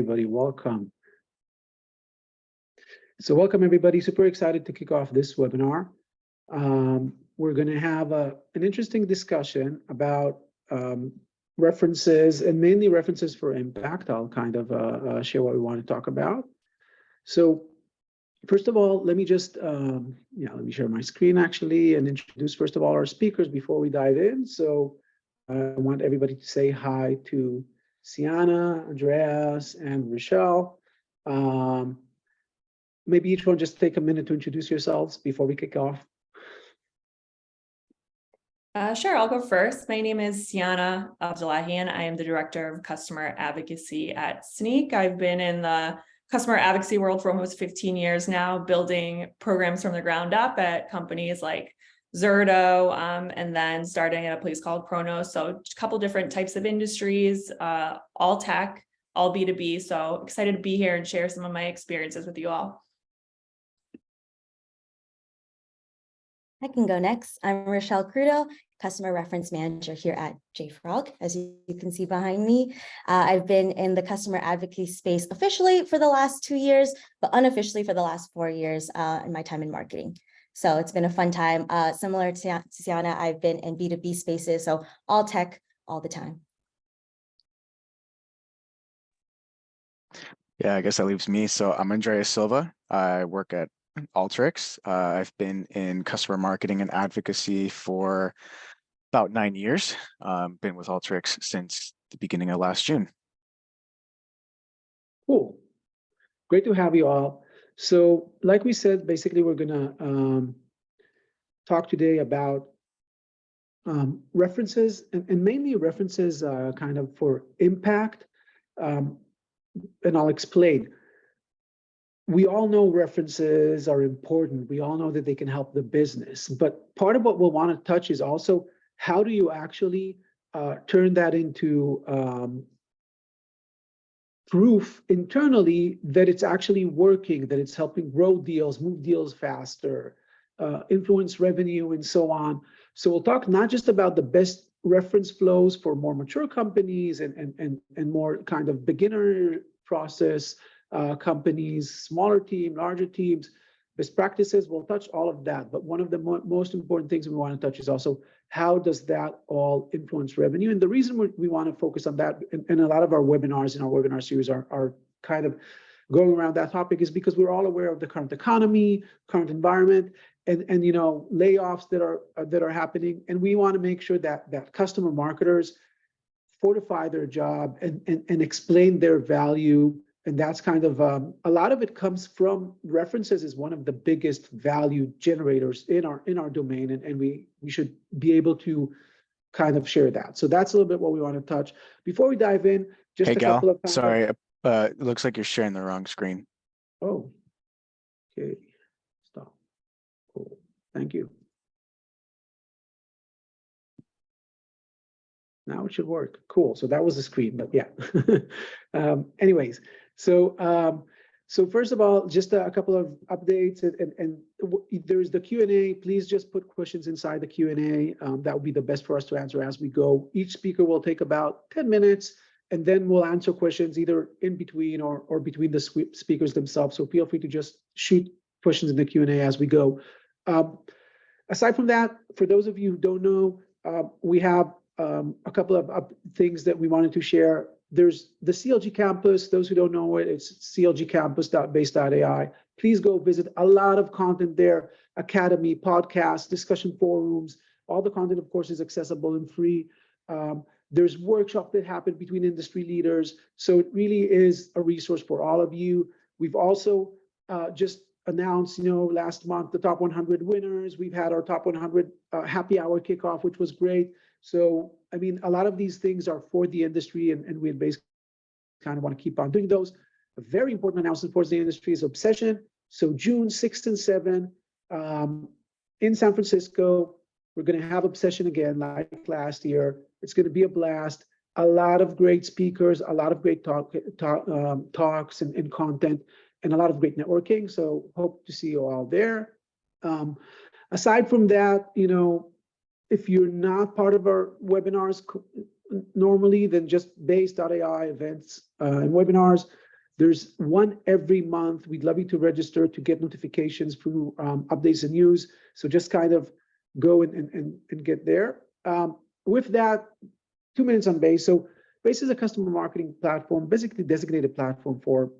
Everybody, welcome. So welcome everybody, super excited to kick off this webinar. We're going to have an interesting discussion about references and mainly references for impact. I'll kind of share what we want to talk about. So first of all, let me just, let me share my screen actually and introduce first of all our speakers before we dive in. So I want everybody to say hi to Sienna, Andreas, and Rochelle. Maybe each one just take a minute to introduce yourselves before we kick off. Sure, I'll go first. My name is Sienna Abdullahian. I am the Director of Customer Advocacy at Sneak. I've been in the customer advocacy world for almost 15 years now, building programs from the ground up at companies like Zerto, and then starting at a place called Kronos. So a couple different types of industries, all tech, all B2B. So excited to be here and share some of my experiences with you all. I can go next. I'm Rochelle Crudo, Customer Reference Manager here at JFrog, as you can see behind me. I've been in the customer advocacy space officially for the last 2 years, but unofficially for the last 4 years in my time in marketing. So it's been a fun time. Similar to Sienna, I've been in B2B spaces, so all tech, all the time. Yeah, I guess that leaves me. So I'm Andreas Silva. I work at Alteryx. I've been in customer marketing and advocacy for about 9 years. Been with Alteryx since the beginning of last June. Cool. Great to have you all. So like we said, basically, we're going to talk today about references and mainly references kind of for impact. And I'll explain. We all know references are important. We all know that they can help the business. But part of what we'll want to touch is also how do you actually turn that into proof internally that it's actually working, that it's helping grow deals, move deals faster, influence revenue, and so on. So we'll talk not just about the best reference flows for more mature companies and more kind of beginner process companies, smaller team, larger teams, best practices. We'll touch all of that. But one of the most important things we want to touch is also how does that all influence revenue? And the reason we want to focus on that, and a lot of our webinars in our webinar series are kind of going around that topic, is because we're all aware of the current economy, current environment, and layoffs that are happening. And we want to make sure that customer marketers fortify their job and explain their value. And that's kind of a lot of it comes from references is one of the biggest value generators in our domain, and we should be able to kind of share that. So that's a little bit what we want to touch. Before we dive in, just hey, a couple of sorry, it looks like you're sharing the wrong screen. Oh, okay, stop. Cool, thank you. Now it should work. Cool. So that was the screen, but yeah. Anyways, so first of all, just a couple of updates, and there's the Q&A. Please just put questions inside the Q&A. That would be the best for us to answer as we go. Each speaker will take about 10 minutes, and then we'll answer questions either in between or between the speakers themselves. So feel free to just shoot questions in the Q&A as we go. Aside from that, for those of you who don't know, we have a couple of things that we wanted to share. There's the CLG campus. Those who don't know it, it's clgcampus.base.ai. Please go visit. A lot of content there, academy, podcasts, discussion forums. All the content, of course, is accessible and free. There's workshops that happen between industry leaders. So it really is a resource for all of you. We've also just announced, last month, the top 100 winners. We've had our top 100 happy hour kickoff, which was great. So, I mean, a lot of these things are for the industry, and we basically kind of want to keep on doing those. A very important announcement for the industry is Obsession. So June 6th and 7th in San Francisco, we're going to have Obsession again like last year. It's going to be a blast. A lot of great speakers, a lot of great talks and content, and a lot of great networking. So hope to see you all there. Aside from that, if you're not part of our webinars normally, then just base.ai events and webinars. There's one every month. We'd love you to register to get notifications through updates and news. So just kind of go and get there. With that, 2 minutes on Base. So Base is a customer marketing platform, basically designated platform for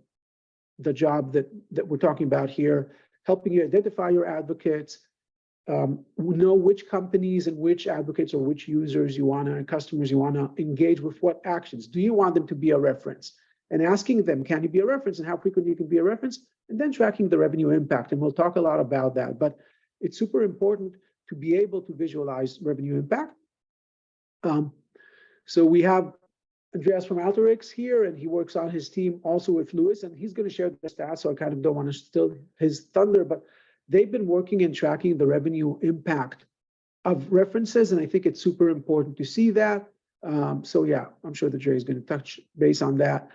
the job that we're talking about here, helping you identify your advocates, know which companies and which advocates or which users you want to, customers you want to engage with, what actions. Do you want them to be a reference? And asking them, can you be a reference and how frequently you can be a reference? And then tracking the revenue impact. And we'll talk a lot about that, but it's super important to be able to visualize revenue impact. So we have Andreas from Alteryx here, and he works on his team also with Lewis, and he's going to share the stats. So I kind of don't want to steal his thunder, but they've been working and tracking the revenue impact of references, and I think it's super important to see that. So yeah, I'm sure that Jerry is going to touch base on that.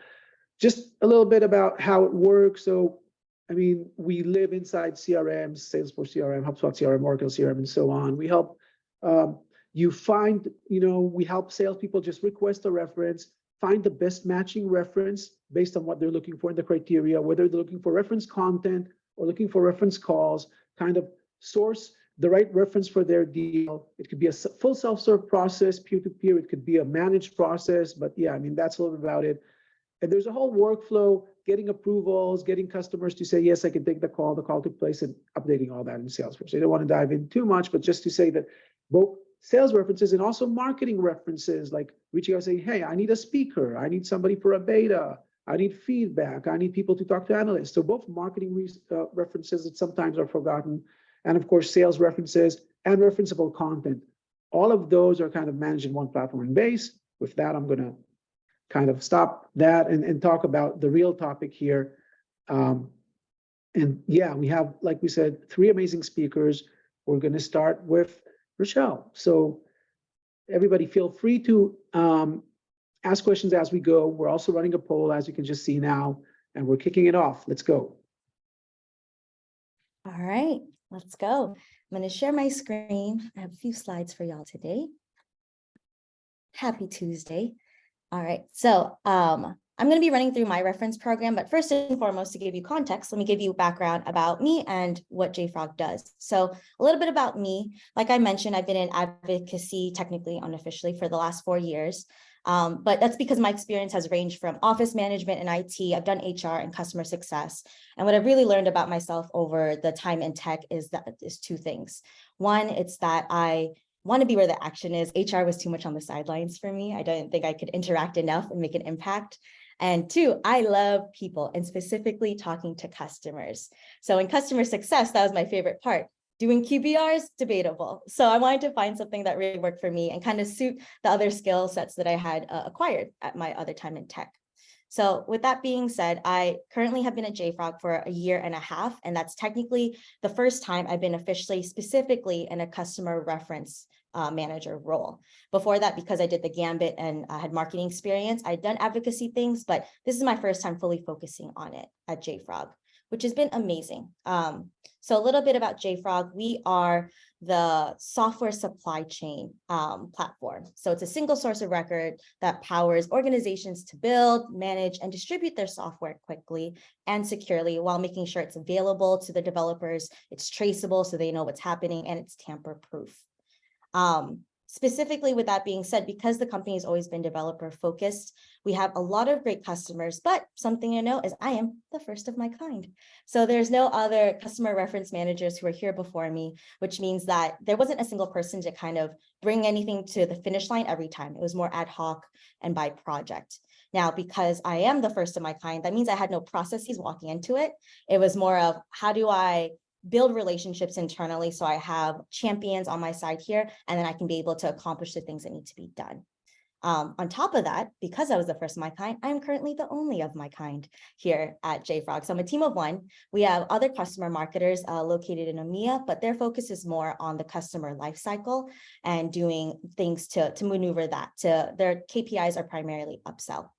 Just a little bit about how it works. So, I mean, we live inside CRMs, Salesforce CRM, HubSpot CRM, Oracle CRM, and so on. We help you find, we help salespeople just request a reference, find the best matching reference based on what they're looking for in the criteria, whether they're looking for reference content or looking for reference calls, kind of source the right reference for their deal. It could be a full self-serve process, peer-to-peer. It could be a managed process, but yeah, I mean, that's a little bit about it. And there's a whole workflow, getting approvals, getting customers to say, yes, I can take the call took place, and updating all that in Salesforce. I don't want to dive in too much, but just to say that both sales references and also marketing references, like reaching out and saying, hey, I need a speaker, I need somebody for a beta, I need feedback, I need people to talk to analysts. So both marketing references that sometimes are forgotten, and of course, sales references and referenceable content. All of those are kind of managed in one platform in Base. With that, I'm going to kind of stop that and talk about the real topic here. And yeah, we have, like we said, 3 amazing speakers. We're going to start with Rochelle. So everybody feel free to ask questions as we go. We're also running a poll, as you can just see now, and we're kicking it off. Let's go. All right, let's go. I'm going to share my screen. I have a few slides for y'all today. Happy Tuesday. All right, so I'm going to be running through my reference program, but first and foremost, to give you context, let me give you background about me and what JFrog does. So a little bit about me. Like I mentioned, I've been in advocacy, technically unofficially, for the last 4 years. But that's because my experience has ranged from office management and IT. I've done HR and customer success. And what I've really learned about myself over the time in tech is 2 things. One, it's that I want to be where the action is. HR was too much on the sidelines for me. I didn't think I could interact enough and make an impact. And 2, I love people, and specifically talking to customers. So in customer success, that was my favorite part. Doing QBRs, debatable. So I wanted to find something that really worked for me and kind of suit the other skill sets that I had acquired at my other time in tech. So with that being said, I currently have been at JFrog for 1.5 years, and that's technically the first time I've been officially, specifically in a customer reference manager role. Before that, because I did the gambit and I had marketing experience, I'd done advocacy things, but this is my first time fully focusing on it at JFrog, which has been amazing. So a little bit about JFrog. We are the software supply chain platform. So it's a single source of record that powers organizations to build, manage, and distribute their software quickly and securely while making sure it's available to the developers, it's traceable so they know what's happening, and it's tamper-proof. Specifically, with that being said, because the company has always been developer focused, we have a lot of great customers, but something to note is I am the first of my kind. So there's no other customer reference managers who were here before me, which means that there wasn't a single person to kind of bring anything to the finish line every time. It was more ad hoc and by project. Now, because I am the first of my kind, that means I had no processes walking into it. It was more of, how do I build relationships internally so I have champions on my side here, and then I can be able to accomplish the things that need to be done. On top of that, because I was the first of my kind, I am currently the only of my kind here at JFrog. So I'm a team of 1. We have other customer marketers located in EMEA, but their focus is more on the customer lifecycle and doing things to maneuver that. Their KPIs are primarily upsell.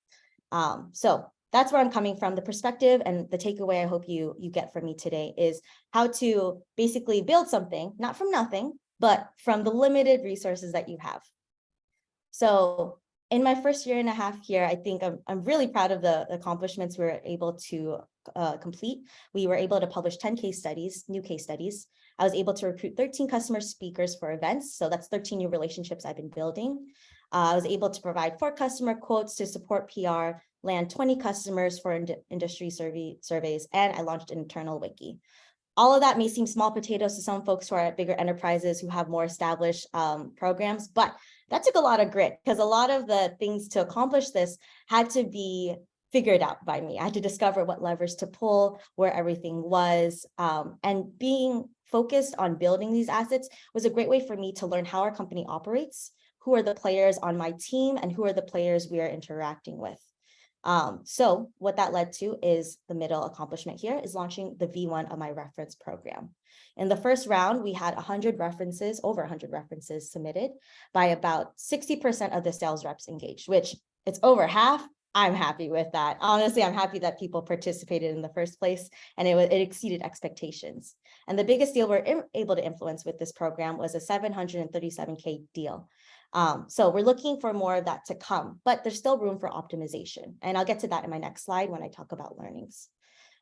So that's where I'm coming from. The perspective and the takeaway I hope you get from me today is how to basically build something, not from nothing, but from the limited resources that you have. So in my first year and a half here, I think I'm really proud of the accomplishments we were able to complete. We were able to publish 10 case studies, new case studies. I was able to recruit 13 customer speakers for events. So that's 13 new relationships I've been building. I was able to provide 4 customer quotes to support PR, land 20 customers for industry surveys, and I launched an internal wiki. All of that may seem small potatoes to some folks who are at bigger enterprises who have more established programs, but that took a lot of grit because a lot of the things to accomplish this had to be figured out by me. I had to discover what levers to pull, where everything was, and being focused on building these assets was a great way for me to learn how our company operates, who are the players on my team, and who are the players we are interacting with. So what that led to is the middle accomplishment here is launching the V1 of my reference program. In the first round, we had 100 references, over 100 references submitted by about 60% of the sales reps engaged, which it's over half. I'm happy with that. Honestly, I'm happy that people participated in the first place and it exceeded expectations. And the biggest deal we're able to influence with this program was a $737K deal. So we're looking for more of that to come, but there's still room for optimization. And I'll get to that in my next slide when I talk about learnings.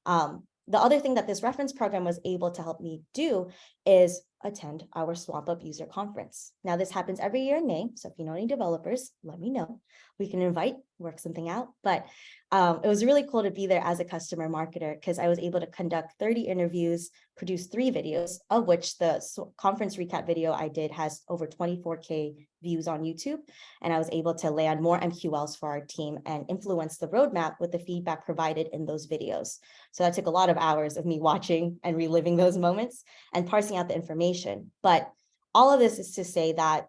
The other thing that this reference program was able to help me do is attend our Swamp Up user conference. Now this happens every year in May. So if you know any developers, let me know. We can invite, work something out. But it was really cool to be there as a customer marketer because I was able to conduct 30 interviews, produce 3 videos, of which the conference recap video I did has over 24K views on YouTube. And I was able to land more MQLs for our team and influence the roadmap with the feedback provided in those videos. So that took a lot of hours of me watching and reliving those moments and parsing out the information. But all of this is to say that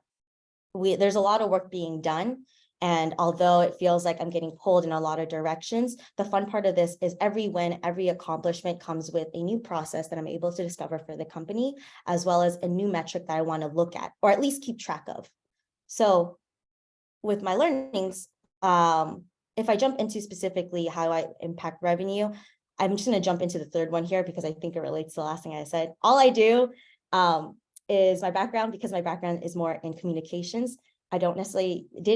there's a lot of work being done. And although it feels like I'm getting pulled in a lot of directions, the fun part of this is every win, every accomplishment comes with a new process that I'm able to discover for the company, as well as a new metric that I want to look at, or at least keep track of. So with my learnings, if I jump into specifically how I impact revenue, I'm just going to jump into the third one here because I think it relates to the last thing I said. All I do is my background, because my background is more in communications. I didn't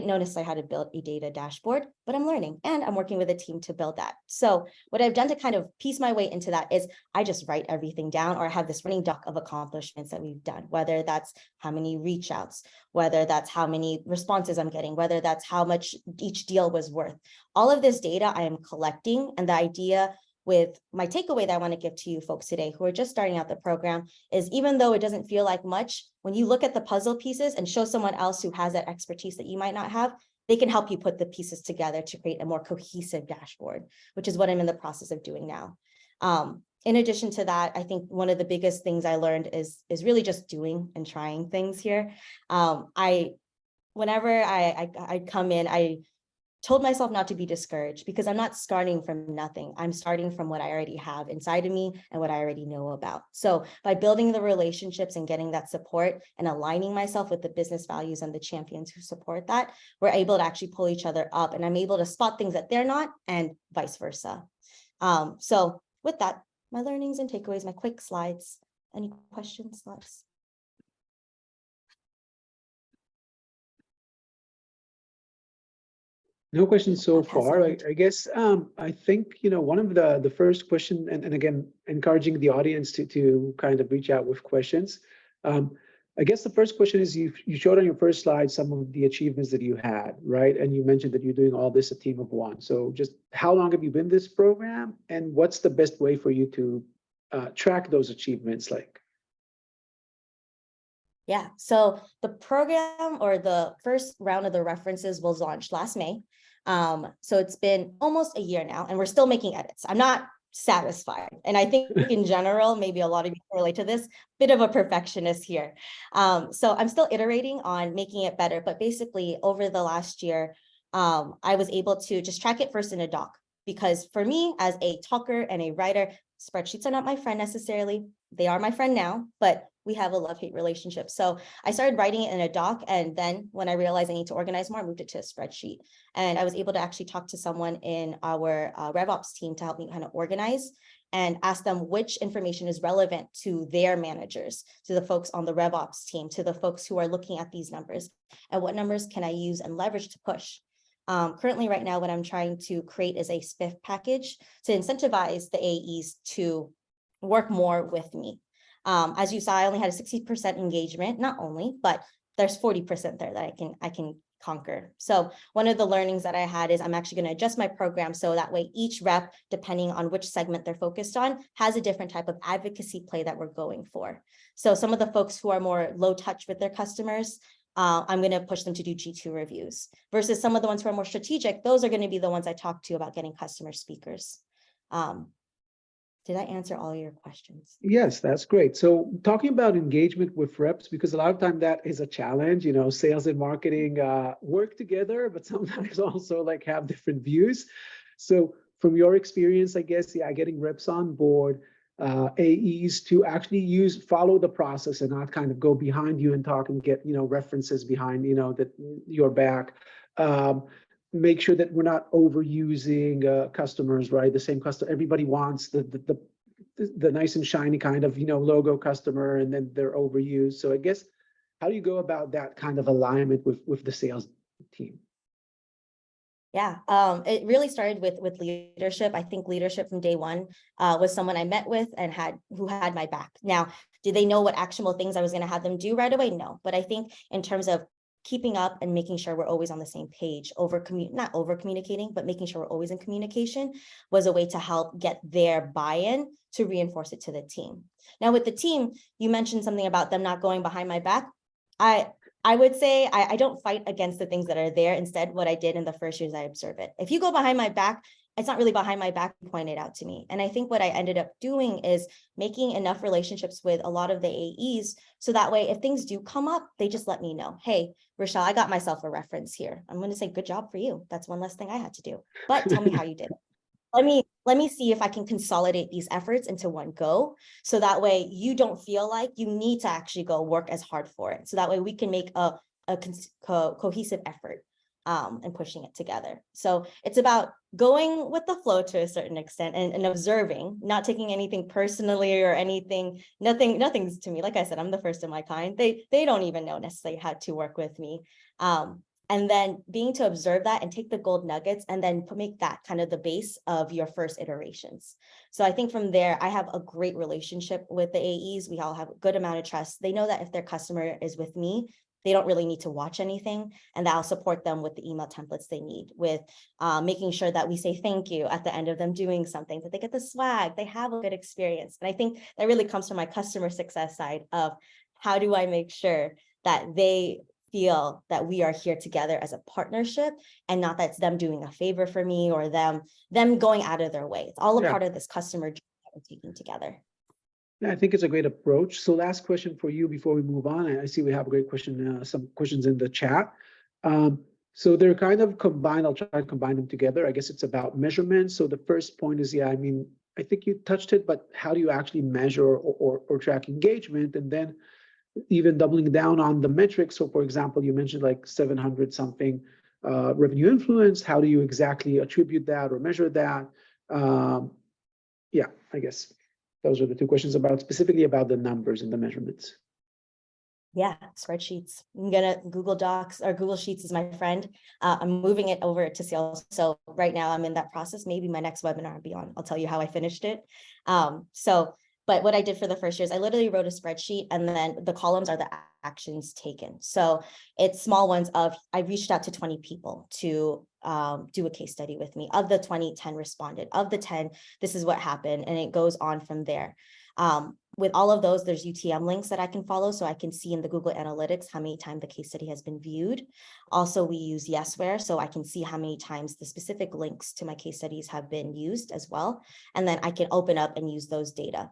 know necessarily how to build a data dashboard, but I'm learning and I'm working with a team to build that. So what I've done to kind of piece my way into that is I just write everything down, or I have this running doc of accomplishments that we've done, whether that's how many reach outs, whether that's how many responses I'm getting, whether that's how much each deal was worth. All of this data I am collecting, and the idea with my takeaway that I want to give to you folks today who are just starting out the program is, even though it doesn't feel like much, when you look at the puzzle pieces and show someone else who has that expertise that you might not have, they can help you put the pieces together to create a more cohesive dashboard, which is what I'm in the process of doing now. In addition to that, I think one of the biggest things I learned is really just doing and trying things here. Whenever I come in, I told myself not to be discouraged because I'm not starting from nothing. I'm starting from what I already have inside of me and what I already know about. So by building the relationships and getting that support and aligning myself with the business values and the champions who support that, we're able to actually pull each other up, and I'm able to spot things that they're not, and vice versa. So with that, my learnings and takeaways, my quick slides. Any questions, thoughts? No questions so I'll pass far. it on. I guess I think one of the first question, and again encouraging the audience to kind of reach out with questions. I guess the first question is, you showed on your first slide some of the achievements that you had, right? And you mentioned that you're doing all this a team of one. So just how long have you been in this program, and what's the best way for you to track those achievements like? Yeah, so the program, or the first round of the references, was launched last May. So it's been almost a year now, and we're still making edits. I'm not satisfied. And I think in general, maybe a lot of you can relate to this, bit of a perfectionist here. So I'm still iterating on making it better. But basically, over the last year, I was able to just track it first in a doc. Because for me, as a talker and a writer, spreadsheets are not my friend necessarily. They are my friend now, but we have a love-hate relationship. So I started writing it in a doc, and then when I realized I need to organize more, I moved it to a spreadsheet. And I was able to actually talk to someone in our RevOps team to help me kind of organize and ask them which information is relevant to their managers, to the folks on the RevOps team, to the folks who are looking at these numbers, and what numbers can I use and leverage to push. Currently, right now, what I'm trying to create is a spiff package to incentivize the AEs to work more with me. As you saw, I only had a 60% engagement, not only, but there's 40% there that I can conquer. So one of the learnings that I had is I'm actually going to adjust my program so that way each rep, depending on which segment they're focused on, has a different type of advocacy play that we're going for. So some of the folks who are more low touch with their customers, I'm going to push them to do G2 reviews versus some of the ones who are more strategic. Those are going to be the ones I talk to about getting customer speakers. Did I answer all your questions? Yes, that's great. So talking about engagement with reps, because a lot of time that is a challenge, sales and marketing work together, but sometimes also like have different views. So from your experience, I guess, getting reps on board, AEs to actually follow the process and not kind of go behind you and talk and get, references behind, that your back. Make sure that we're not overusing customers, right? The same customer, everybody wants the nice and shiny kind of, logo customer, and then they're overused. So I guess, how do you go about that kind of alignment with the sales team? Yeah, it really started with leadership. I think leadership from day one was someone I met with and who had my back. Now, did they know what actionable things I was going to have them do right away? No, but I think in terms of keeping up and making sure we're always on the same page, not over communicating, but making sure we're always in communication was a way to help get their buy-in to reinforce it to the team. Now with the team, you mentioned something about them not going behind my back. I would say I don't fight against the things that are there. Instead, what I did in the first years, I observe it. If you go behind my back, it's not really behind my back, point it out to me. And I think what I ended up doing is making enough relationships with a lot of the AEs. So that way, if things do come up, they just let me know, hey, Rochelle, I got myself a reference here. I'm going to say, good job for you. That's one less thing I had to do, but tell me how you did it. Let me see if I can consolidate these efforts into one go. So that way you don't feel like you need to actually go work as hard for it. So that way we can make a cohesive effort and pushing it together. So it's about going with the flow to a certain extent and observing, not taking anything personally or anything, nothing's to me. Like I said, I'm the first of my kind. They don't even know necessarily how to work with me. And then being to observe that and take the gold nuggets and then make that kind of the base of your first iterations. So I think from there, I have a great relationship with the AEs. We all have a good amount of trust. They know that if their customer is with me, they don't really need to watch anything, and that I'll support them with the email templates they need, with making sure that we say thank you at the end of them doing something, that they get the swag, they have a good experience. And I think that really comes from my customer success side of how do I make sure that they feel that we are here together as a partnership and not that it's them doing a favor for me or them going out of their way. It's all a part of this customer journey that we're taking together. Yeah, I think it's a great approach. So last question for you before we move on. I see we have a great question, some questions in the chat. So they're kind of combined. I'll try to combine them together. I guess it's about measurement. So the first point is, I think you touched it, but how do you actually measure or track engagement? And then even doubling down on the metrics. So for example, you mentioned like 700 something revenue influence. How do you exactly attribute that or measure that? Yeah, I guess those are the two questions specifically about the numbers and the measurements. Yeah, spreadsheets. I'm gonna Google Docs or Google Sheets is my friend. I'm moving it over to Sales. So right now I'm in that process. Maybe my next webinar I'll tell you how I finished it. But what I did for the first year is I literally wrote a spreadsheet and then the columns are the actions taken. So it's small ones of, I reached out to 20 people to do a case study with me. Of the 20, 10 responded. Of the 10, this is what happened. And it goes on from there. With all of those, there's UTM links that I can follow so I can see in the Google Analytics how many times the case study has been viewed. Also, we use Yesware so I can see how many times the specific links to my case studies have been used as well. And then I can open up and use those data.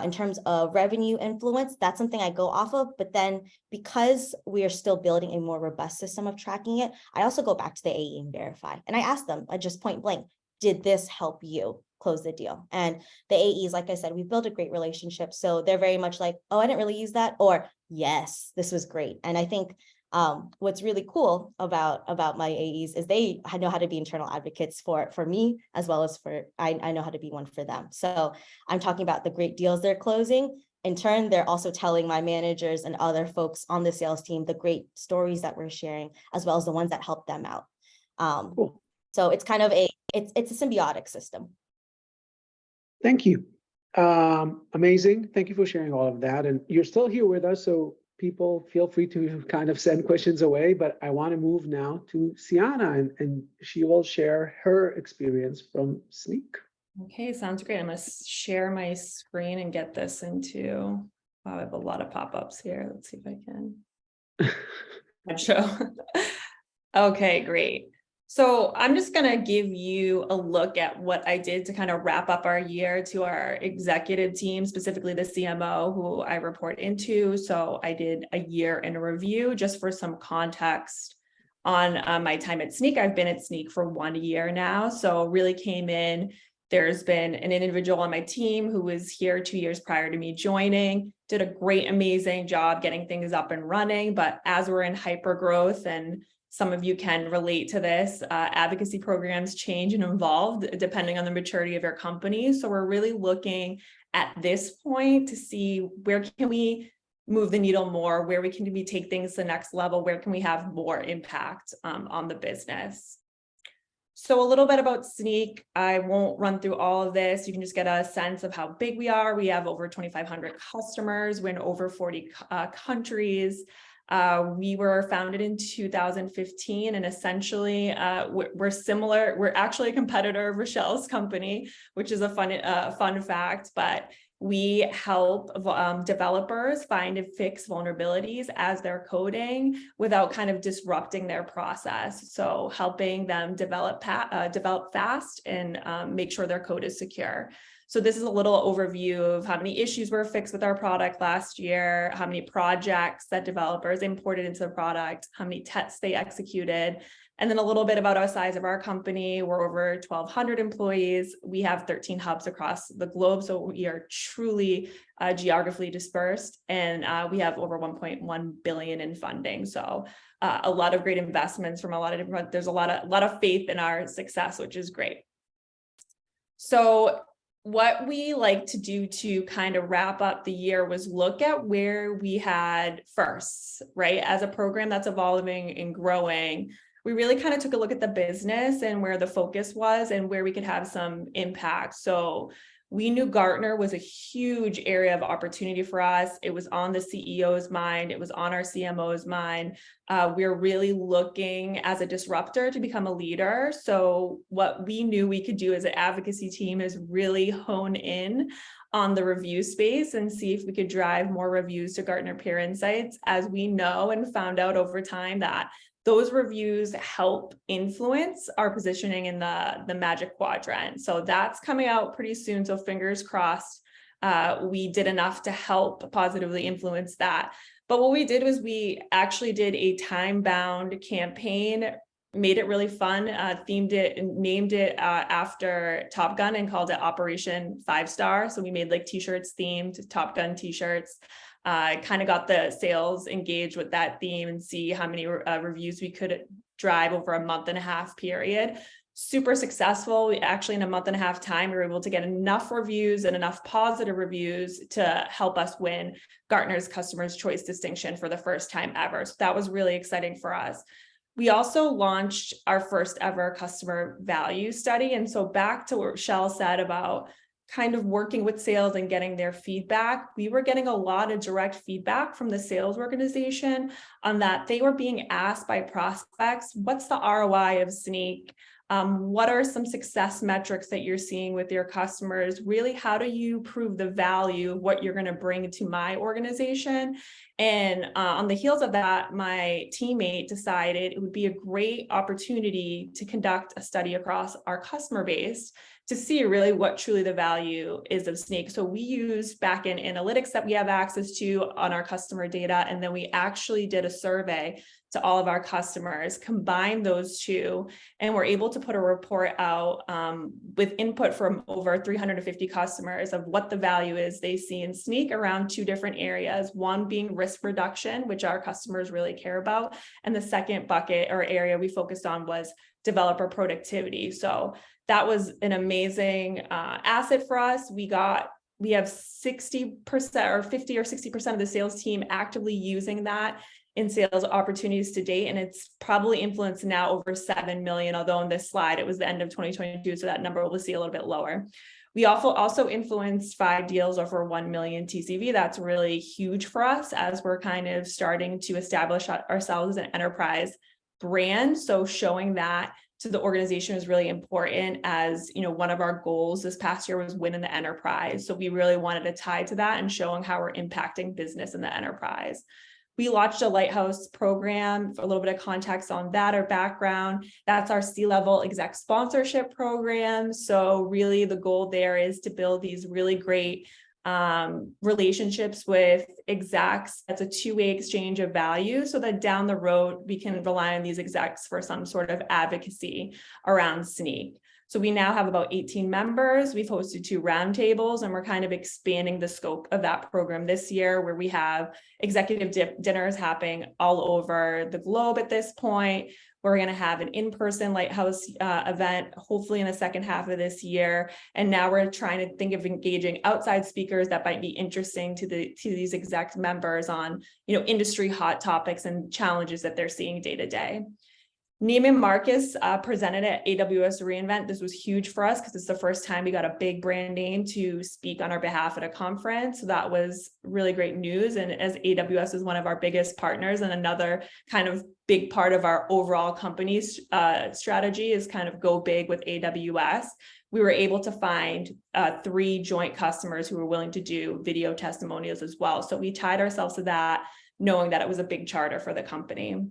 In terms of revenue influence, that's something I go off of, but then because we are still building a more robust system of tracking it, I also go back to the AE and verify. And I ask them, I just point blank, did this help you close the deal? And the AEs, like I said, we've built a great relationship. So they're very much like, oh, I didn't really use that, or yes, this was great. And I think what's really cool about my AEs is they know how to be internal advocates for me, as well as I know how to be one for them. So I'm talking about the great deals they're closing. In turn, they're also telling my managers and other folks on the sales team the great stories that we're sharing, as well as the ones that help them out. Cool. So it's kind of it's a symbiotic system. Thank you. Amazing. Thank you for sharing all of that. And you're still here with us, so people feel free to kind of send questions away, but I want to move now to Sienna, and she will share her experience from Sneak. Okay, sounds great. I'm going to share my screen and get this into, wow, I have a lot of pop-ups here. Let's see if I can show. Okay, great. So I'm just going to give you a look at what I did to kind of wrap up our year to our executive team, specifically the CMO who I report into. So I did a year in a review just for some context on my time at Sneak. I've been at Sneak for 1 year now. So really came in. There's been an individual on my team who was here 2 years prior to me joining, did a great, amazing job getting things up and running. But as we're in hyper growth, and some of you can relate to this, advocacy programs change and evolve depending on the maturity of your company. So we're really looking at this point to see where can we move the needle more, where we can maybe take things to the next level, where can we have more impact on the business. So a little bit about Sneak. I won't run through all of this. You can just get a sense of how big we are. We have over 2,500 customers. We're in over 40 countries. We were founded in 2015, and essentially we're similar. We're actually a competitor of Rochelle's company, which is a fun fact, but we help developers find and fix vulnerabilities as they're coding without kind of disrupting their process. So helping them develop fast and make sure their code is secure. So this is a little overview of how many issues were fixed with our product last year, how many projects that developers imported into the product, how many tests they executed, and then a little bit about our size of our company. We're over 1,200 employees. We have 13 hubs across the globe, so we are truly geographically dispersed, and we have over 1.1 billion in funding. So a lot of great investments from a lot of different. There's a lot of faith in our success, which is great. So what we like to do to kind of wrap up the year was look at where we had firsts, right? As a program that's evolving and growing, we really kind of took a look at the business and where the focus was and where we could have some impact. So we knew Gartner was a huge area of opportunity for us. It was on the CEO's mind. It was on our CMO's mind. We're really looking as a disruptor to become a leader. So what we knew we could do as an advocacy team is really hone in on the review space and see if we could drive more reviews to Gartner Peer Insights, as we know and found out over time that those reviews help influence our positioning in the Magic Quadrant. So that's coming out pretty soon. So fingers crossed, we did enough to help positively influence that. But what we did was we actually did a time-bound campaign, made it really fun, themed it and named it after Top Gun and called it Operation 5-Star. So we made like t-shirts themed Top Gun t-shirts. Kind of got the sales engaged with that theme and see how many reviews we could drive over a 1.5-month period. Super successful. We actually, in a 1.5-month time, we were able to get enough reviews and enough positive reviews to help us win Gartner's Customer's Choice distinction for the first time ever. So that was really exciting for us. We also launched our first ever customer value study. And so back to what Rochelle said about kind of working with sales and getting their feedback, we were getting a lot of direct feedback from the sales organization on that they were being asked by prospects, what's the ROI of Sneak? What are some success metrics that you're seeing with your customers? Really, how do you prove the value of what you're going to bring to my organization? And on the heels of that, my teammate decided it would be a great opportunity to conduct a study across our customer base to see really what truly the value is of Sneak. So we used back-end analytics that we have access to on our customer data, and then we actually did a survey to all of our customers, combined those two, and we're able to put a report out with input from over 350 customers of what the value is they see in Sneak around 2 different areas. One being risk reduction, which our customers really care about, and the second bucket or area we focused on was developer productivity. So that was an amazing asset for us. We have 60% or 50 or 60% of the sales team actively using that in sales opportunities to date, and it's probably influenced now over 7 million, although in this slide, it was the end of 2022, so that number we'll see a little bit lower. We also influenced 5 deals over 1 million TCV. That's really huge for us as we're kind of starting to establish ourselves as an enterprise brand. So showing that to the organization is really important, as you know, one of our goals this past year was win in the enterprise. So we really wanted to tie to that and showing how we're impacting business in the enterprise. We launched a Lighthouse program. For a little bit of context on that or background, that's our C-level exec sponsorship program. So really the goal there is to build these really great relationships with execs. That's a two-way exchange of value, so that down the road we can rely on these execs for some sort of advocacy around Sneak. So we now have about 18 members. We've hosted 2 roundtables, and we're kind of expanding the scope of that program this year, where we have executive dinners happening all over the globe at this point. We're going to have an in-person Lighthouse event, hopefully in the second half of this year. And now we're trying to think of engaging outside speakers that might be interesting to these exec members on, you know, industry hot topics and challenges that they're seeing day to day. Neiman Marcus presented at AWS reInvent. This was huge for us because it's the first time we got a big brand name to speak on our behalf at a conference. So that was really great news. And as AWS is one of our biggest partners, and another kind of big part of our overall company's strategy is kind of go big with AWS. We were able to find 3 joint customers who were willing to do video testimonials as well. So we tied ourselves to that, knowing that it was a big charter for the company.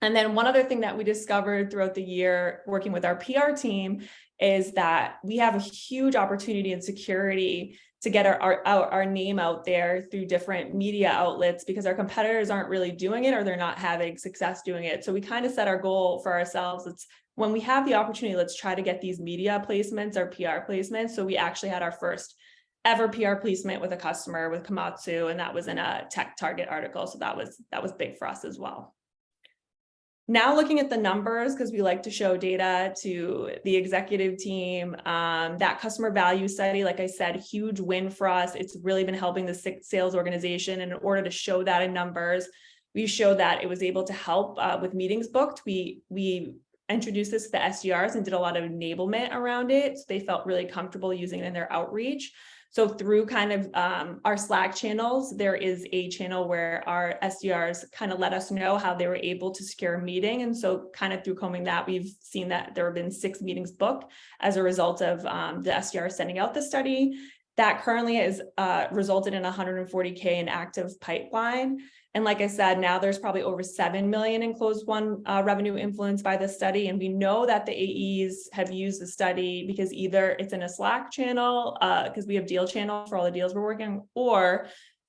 And then one other thing that we discovered throughout the year working with our PR team is that we have a huge opportunity in security to get our name out there through different media outlets, because our competitors aren't really doing it, or they're not having success doing it. So we kind of set our goal for ourselves. It's when we have the opportunity, let's try to get these media placements or PR placements. So we actually had our first ever PR placement with a customer with Komatsu, and that was in a Tech Target article. So that was big for us as well. Now looking at the numbers, because we like to show data to the executive team, that customer value study, like I said, huge win for us. It's really been helping the sales organization. And in order to show that in numbers, we showed that it was able to help with meetings booked. We introduced this to the SDRs and did a lot of enablement around it. So they felt really comfortable using it in their outreach. So through kind of our Slack channels, there is a channel where our SDRs kind of let us know how they were able to secure a meeting. And so kind of through combing that, we've seen that there have been 6 meetings booked as a result of the SDR sending out the study. That currently has resulted in 140K in active pipeline. And like I said, now there's probably over 7 million in closed won revenue influenced by the study. And we know that the AEs have used the study because either it's in a Slack channel, because we have deal channel for all the deals we're working, or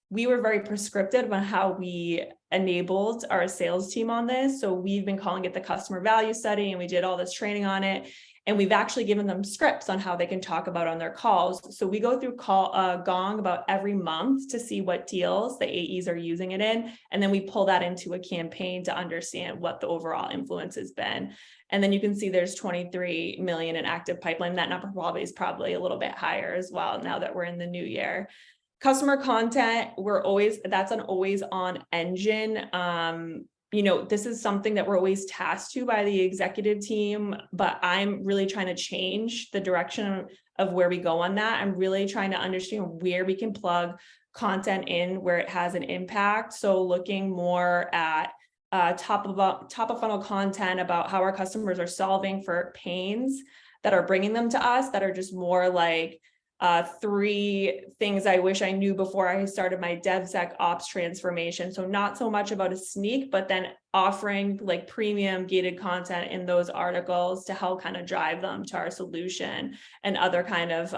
we were very prescriptive on how we enabled our sales team on this. So we've been calling it the customer value study, and we did all this training on it. And we've actually given them scripts on how they can talk about on their calls. So we go through Gong about every month to see what deals the AEs are using it in. And then we pull that into a campaign to understand what the overall influence has been. And then you can see there's 23 million in active pipeline. That number is probably a little bit higher as well now that we're in the new year. Customer content, that's an always on engine. You know, this is something that we're always tasked to by the executive team, but I'm really trying to change the direction of where we go on that. I'm really trying to understand where we can plug content in where it has an impact. So looking more at top of funnel content about how our customers are solving for pains that are bringing them to us, that are just more like 3 things I wish I knew before I started my DevSecOps transformation. So not so much about a Sneak, but then offering like premium gated content in those articles to help kind of drive them to our solution, and other kind of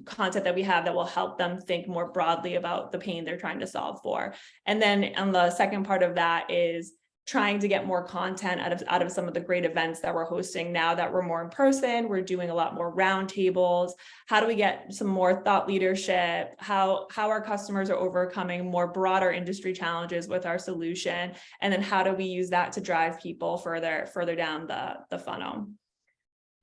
content that we have that will help them think more broadly about the pain they're trying to solve for. And then on the second part of that is trying to get more content out of some of the great events that we're hosting now that we're more in person. We're doing a lot more roundtables. How do we get some more thought leadership? How our customers are overcoming more broader industry challenges with our solution? And then how do we use that to drive people further down the funnel?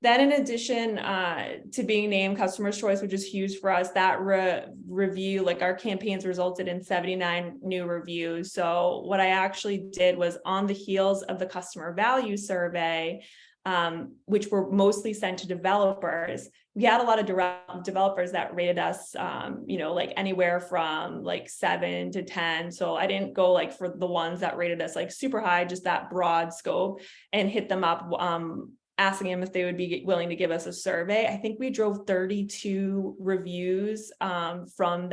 Then in addition to being named Customer's Choice, which is huge for us, that review, like our campaigns resulted in 79 new reviews. So what I actually did was on the heels of the customer value survey, which were mostly sent to developers, we had a lot of developers that rated us, like anywhere from like 7 to 10. So I didn't go like for the ones that rated us like super high, just that broad scope, and hit them up, asking them if they would be willing to give us a survey. I think we drove 32 reviews from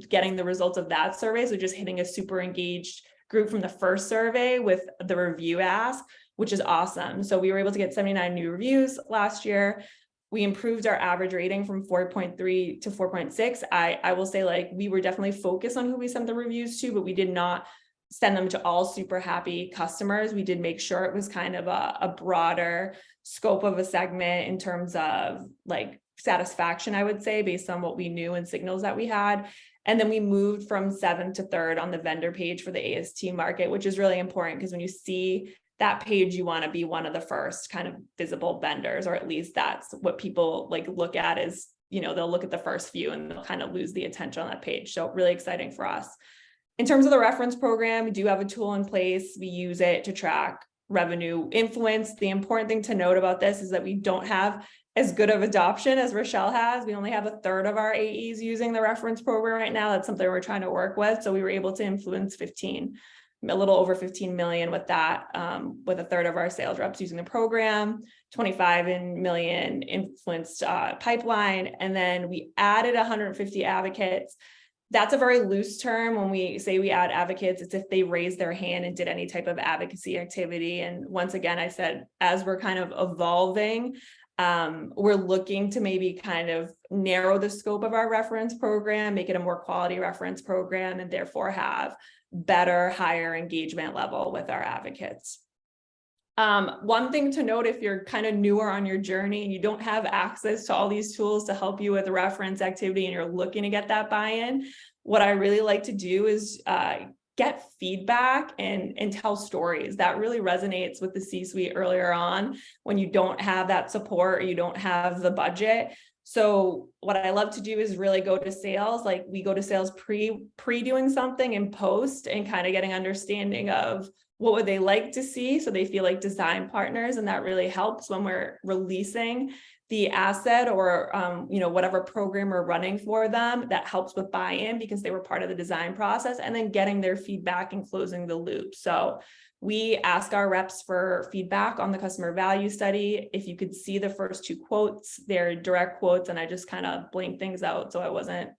getting the results of that survey. So just hitting a super engaged group from the first survey with the review ask, which is awesome. So we were able to get 79 new reviews last year. We improved our average rating from 4.3 to 4.6. I will say, like, we were definitely focused on who we sent the reviews to, but we did not send them to all super happy customers. We did make sure it was kind of a broader scope of a segment in terms of like satisfaction, I would say, based on what we knew and signals that we had. And then we moved from 7th to 3rd on the vendor page for the AST market, which is really important because when you see that page, you want to be one of the first kind of visible vendors, or at least that's what people like look at is, they'll look at the first few and they'll kind of lose the attention on that page. So really exciting for us. In terms of the reference program, we do have a tool in place. We use it to track revenue influence. The important thing to note about this is that we don't have as good of adoption as Rochelle has. We only have 1/3 of our AEs using the reference program right now. That's something we're trying to work with. So we were able to influence a little over 15 million with that, with 1/3 of our sales reps using the program, 25 million influenced pipeline. And then we added 150 advocates. That's a very loose term. When we say we add advocates, it's if they raised their hand and did any type of advocacy activity. And once again, I said, as we're kind of evolving, we're looking to maybe kind of narrow the scope of our reference program, make it a more quality reference program, and therefore have better, higher engagement level with our advocates. One thing to note, if you're kind of newer on your journey and you don't have access to all these tools to help you with reference activity and you're looking to get that buy-in, what I really like to do is get feedback and tell stories. That really resonates with the C-suite earlier on when you don't have that support or you don't have the budget. So what I love to do is really go to sales, like we go to sales pre doing something and post and kind of getting understanding of what would they like to see, so they feel like design partners. And that really helps when we're releasing the asset or whatever program we're running for them. That helps with buy-in because they were part of the design process, and then getting their feedback and closing the loop. So we ask our reps for feedback on the customer value study. If you could see the first 2 quotes, they're direct quotes, and I just kind of blanked things out so I wasn't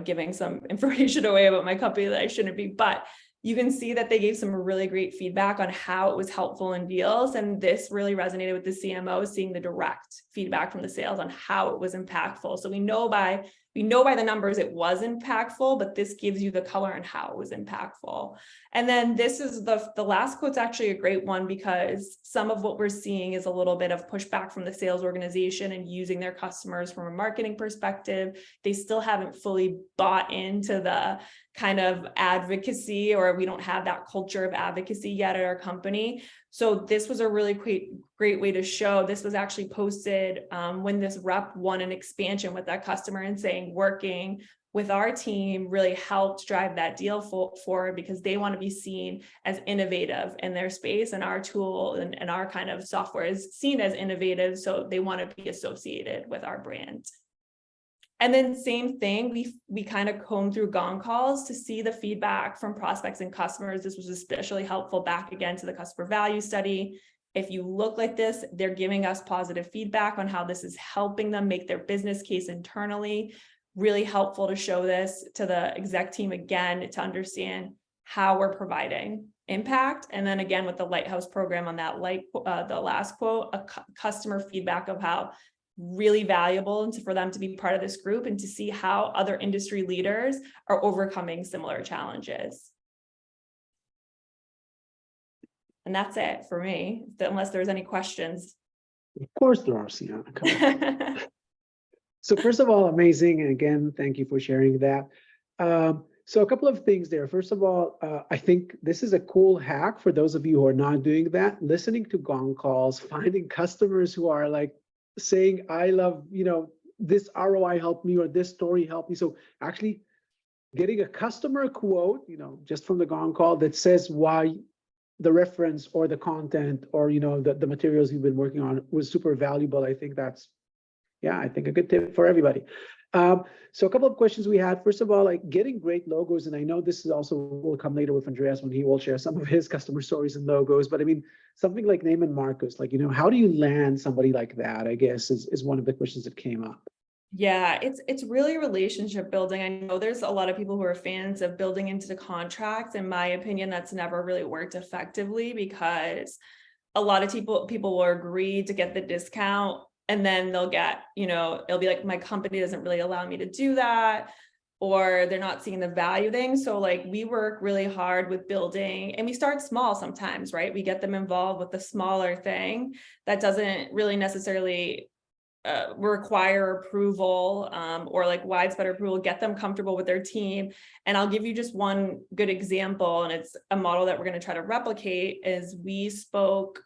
giving some information away about my company that I shouldn't be. But you can see that they gave some really great feedback on how it was helpful in deals. And this really resonated with the CMO, seeing the direct feedback from the sales on how it was impactful. So we know by the numbers it was impactful, but this gives you the color on how it was impactful. And then this is the last quote's actually a great one, because some of what we're seeing is a little bit of pushback from the sales organization and using their customers from a marketing perspective. They still haven't fully bought into the kind of advocacy, or we don't have that culture of advocacy yet at our company. So this was a really great way to show. This was actually posted when this rep won an expansion with that customer, and saying working with our team really helped drive that deal forward because they want to be seen as innovative in their space, and our tool and our kind of software is seen as innovative, so they want to be associated with our brand. And then same thing, we kind of comb through gong calls to see the feedback from prospects and customers. This was especially helpful back again to the customer value study. If you look like this, they're giving us positive feedback on how this is helping them make their business case internally. Really helpful to show this to the exec team again, to understand how we're providing impact. And then again, with the Lighthouse program on that, the last quote, a customer feedback of how really valuable and for them to be part of this group and to see how other industry leaders are overcoming similar challenges. And that's it for me, unless there's any questions. Of course there are, Sienna. Come on. So first of all, amazing. And again, thank you for sharing that. So a couple of things there. First of all, I think this is a cool hack for those of you who are not doing that. Listening to gong calls, finding customers who are like saying, I love, this ROI helped me or this story helped me. So actually getting a customer quote, just from the gong call that says why the reference or the content or, the materials you've been working on was super valuable. I think that's, I think a good tip for everybody. So a couple of questions we had. First of all, like getting great logos, and I know this is also will come later with Andreas when he will share some of his customer stories and logos. But I mean, something like Neiman Marcus, like how do you land somebody like that? I guess is one of the questions that came up. Yeah, it's really relationship building. I know there's a lot of people who are fans of building into the contracts. In my opinion, that's never really worked effectively because a lot of people will agree to get the discount. And then they'll get, it'll be like, my company doesn't really allow me to do that, or they're not seeing the value thing. So like we work really hard with building, and we start small sometimes, right? We get them involved with the smaller thing that doesn't really necessarily require approval or like widespread approval, get them comfortable with their team. And I'll give you just one good example, and it's a model that we're going to try to replicate. Is we spoke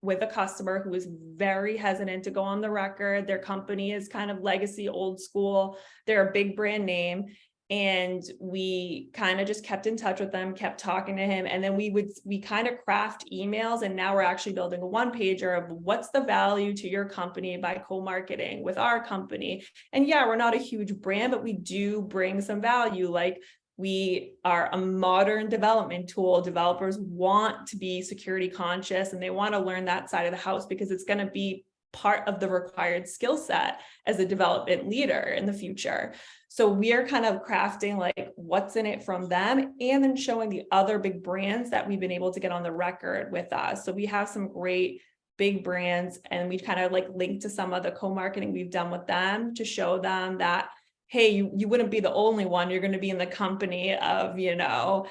with a customer who was very hesitant to go on the record. Their company is kind of legacy, old school. They're a big brand name. And we kind of just kept in touch with them, kept talking to him. And then we kind of craft emails. And now we're actually building a one-pager of what's the value to your company by co-marketing with our company. And yeah, we're not a huge brand, but we do bring some value. Like, we are a modern development tool. Developers want to be security conscious, and they want to learn that side of the house because it's going to be part of the required skill set as a development leader in the future. So we are kind of crafting like what's in it from them, and then showing the other big brands that we've been able to get on the record with us. So we have some great big brands, and we kind of like link to some of the co-marketing we've done with them to show them that, hey, you wouldn't be the only one. You're going to be in the company of, Pinterest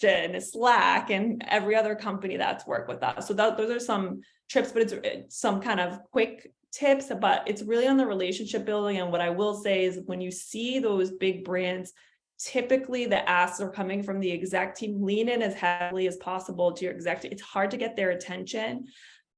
and Slack and every other company that's worked with us. So those are some trips, but it's some kind of quick tips, but it's really on the relationship building. And what I will say is when you see those big brands, typically the asks are coming from the exec team. Lean in as heavily as possible to your exec team. It's hard to get their attention.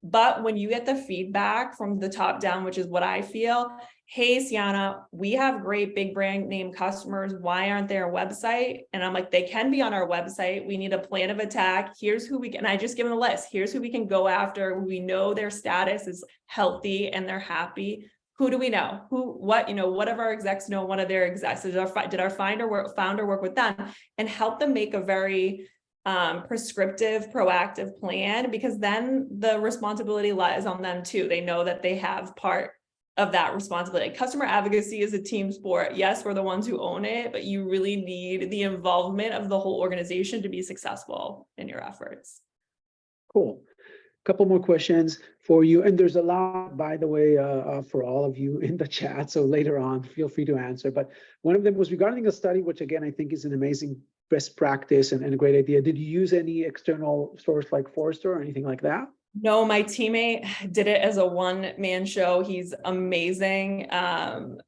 But when you get the feedback from the top down, which is what I feel, hey, Sienna, we have great big brand name customers. Why aren't they on our website? And I'm like, they can be on our website. We need a plan of attack. Here's who we can, and I just give them a list. Here's who we can go after. We know their status is healthy and they're happy. Who do we know? What of our execs know one of their execs? Did our founder work with them and help them make a very prescriptive, proactive plan? Because then the responsibility lies on them too. They know that they have part of that responsibility. Customer advocacy is a team sport. Yes, we're the ones who own it, but you really need the involvement of the whole organization to be successful in your efforts. Cool. Couple more questions for you. And there's a lot, by the way, for all of you in the chat. So later on, feel free to answer. But one of them was regarding a study, which again, I think is an amazing best practice and a great idea. Did you use any external source like Forrester or anything like that? No, my teammate did it as a one-man show. He's amazing.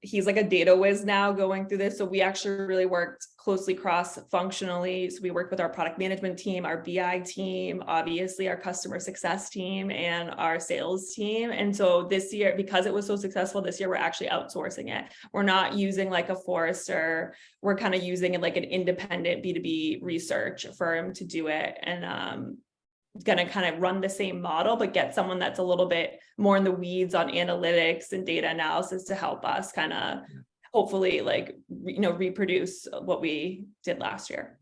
He's like a data whiz now going through this. So we actually really worked closely cross-functionally. So we worked with our product management team, our BI team, obviously our customer success team, and our sales team. And so this year, because it was so successful this year, we're actually outsourcing it. We're not using like a Forrester. We're kind of using like an independent B2B research firm to do it. And going to kind of run the same model, but get someone that's a little bit more in the weeds on analytics and data analysis to help us kind of hopefully reproduce what we did last year.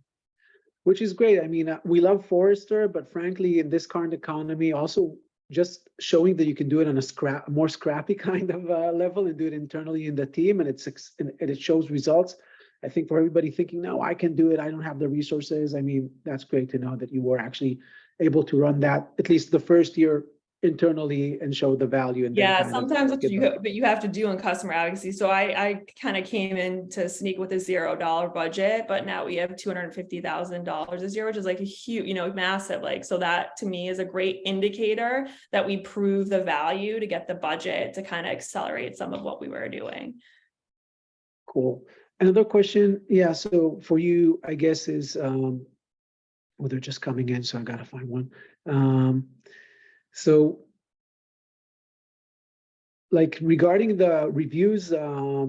Which is great. I mean, we love Forrester, but frankly, in this current economy, also just showing that you can do it on a more scrappy kind of level and do it internally in the team, and it shows results. I think for everybody thinking, no, I can do it, I don't have the resources. I mean, that's great to know that you were actually able to run that at least the first year internally and show the value. And yeah, sometimes what you have to do in customer advocacy. So I kind of came in to Sneak with a $0 budget, but now we have $250,000 this year, which is like a huge, massive. Like, so that to me is a great indicator that we prove the value to get the budget to kind of accelerate some of what we were doing. Cool. Another question, yeah, so for you, I guess is, well, they're just coming in, so I gotta find one. So like regarding the reviews,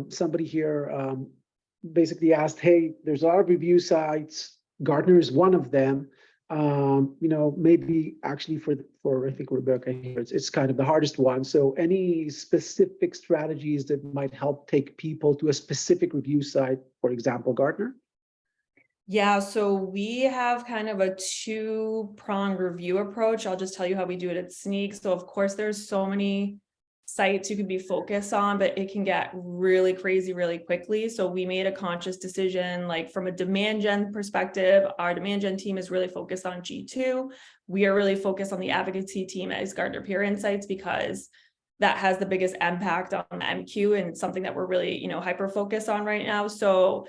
somebody here basically asked, hey, there's a lot of review sites. Gartner is one of them. You know, maybe actually for I think Rebecca here, it's kind of the hardest one. So any specific strategies that might help take people to a specific review site, for example, Gartner? Yeah, so we have kind of a two-pronged review approach. I'll just tell you how we do it at Sneak. So of course, there's so many sites you could be focused on, but it can get really crazy really quickly. So we made a conscious decision, like from a demand gen perspective, our demand gen team is really focused on G2. We are really focused on the advocacy team as Gartner Peer Insights because that has the biggest impact on the MQ and something that we're really, hyper focused on right now. So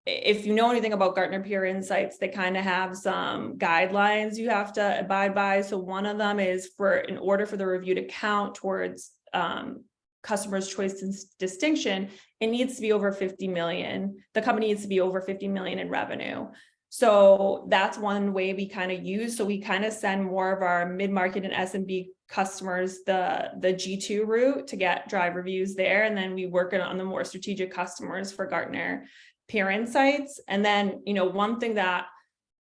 if you know anything about Gartner Peer Insights, they kind of have some guidelines you have to abide by. So one of them is in order for the review to count towards customer's choice and distinction, it needs to be over 50 million. The company needs to be over 50 million in revenue. So that's one way we kind of use. So we kind of send more of our mid-market and SMB customers the G2 route to drive reviews there. And then we work on the more strategic customers for Gartner Peer Insights. And then, one thing that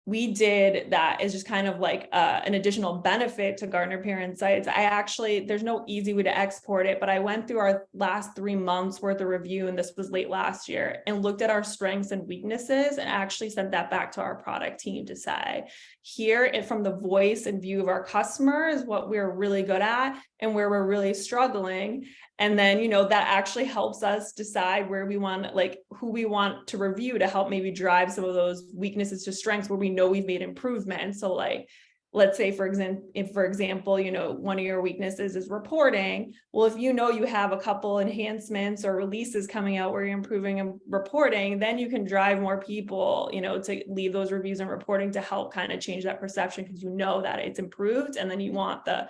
we did that is just kind of like an additional benefit to Gartner Peer Insights. There's no easy way to export it, but I went through our last 3 months worth of review, and this was late last year, and looked at our strengths and weaknesses and actually sent that back to our product team to say, here, from the voice and view of our customers, what we're really good at and where we're really struggling. And then, that actually helps us decide where we want, like who we want to review to help maybe drive some of those weaknesses to strengths where we know we've made improvements. So like, let's say, for example, one of your weaknesses is reporting. Well, if you have a couple enhancements or releases coming out where you're improving and reporting, then you can drive more people, to leave those reviews and reporting to help kind of change that perception because that it's improved. And then you want to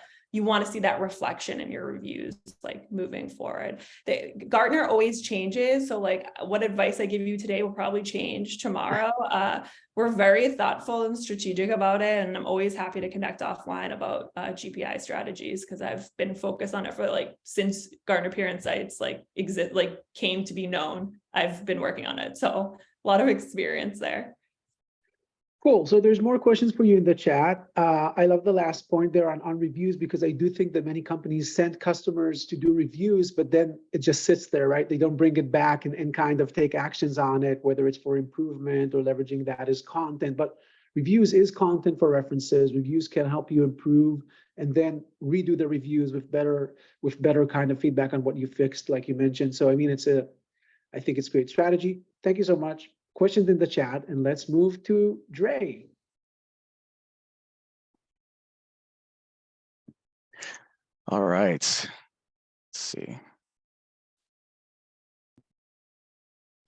see that reflection in your reviews, like moving forward. Gartner always changes. So like what advice I give you today will probably change tomorrow. We're very thoughtful and strategic about it. And I'm always happy to connect offline about GPI strategies because I've been focused on it for since Gartner Peer Insights came to be known. I've been working on it. So a lot of experience there. Cool. So there's more questions for you in the chat. I love the last point there on reviews because I do think that many companies send customers to do reviews, but then it just sits there, right? They don't bring it back and kind of take actions on it, whether it's for improvement or leveraging that as content. But reviews is content for references. Reviews can help you improve and then redo the reviews with better kind of feedback on what you fixed, like you mentioned. So I mean, I think it's a great strategy. Thank you so much. Questions in the chat, and let's move to Dre. All right, let's see.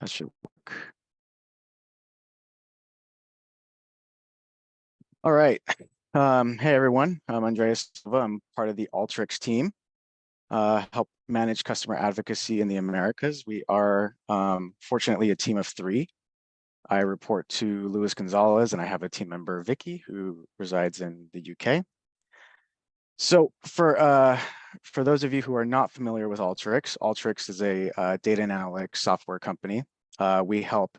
That should work. All right. Hey, everyone. I'm Andreas Silva. I'm part of the Alteryx team. Help manage customer advocacy in the Americas. We are fortunately a team of 3. I report to Luis Gonzalez, and I have a team member, Vicky, who resides in the UK. So for those of you who are not familiar with Alteryx, Alteryx is a data and analytics software company. We help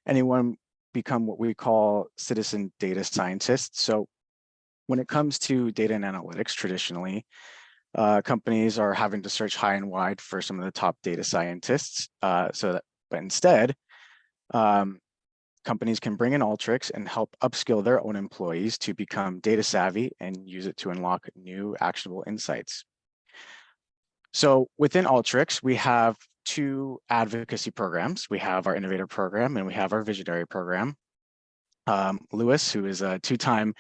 anyone become what we call citizen data scientists. So when it comes to data and analytics, traditionally, companies are having to search high and wide for some of the top data scientists. But instead, companies can bring in Alteryx and help upskill their own employees to become data savvy and use it to unlock new actionable insights. So within Alteryx, we have 2 advocacy programs. We have our Innovator program and we have our Visionary program. Luis, who is a 2-time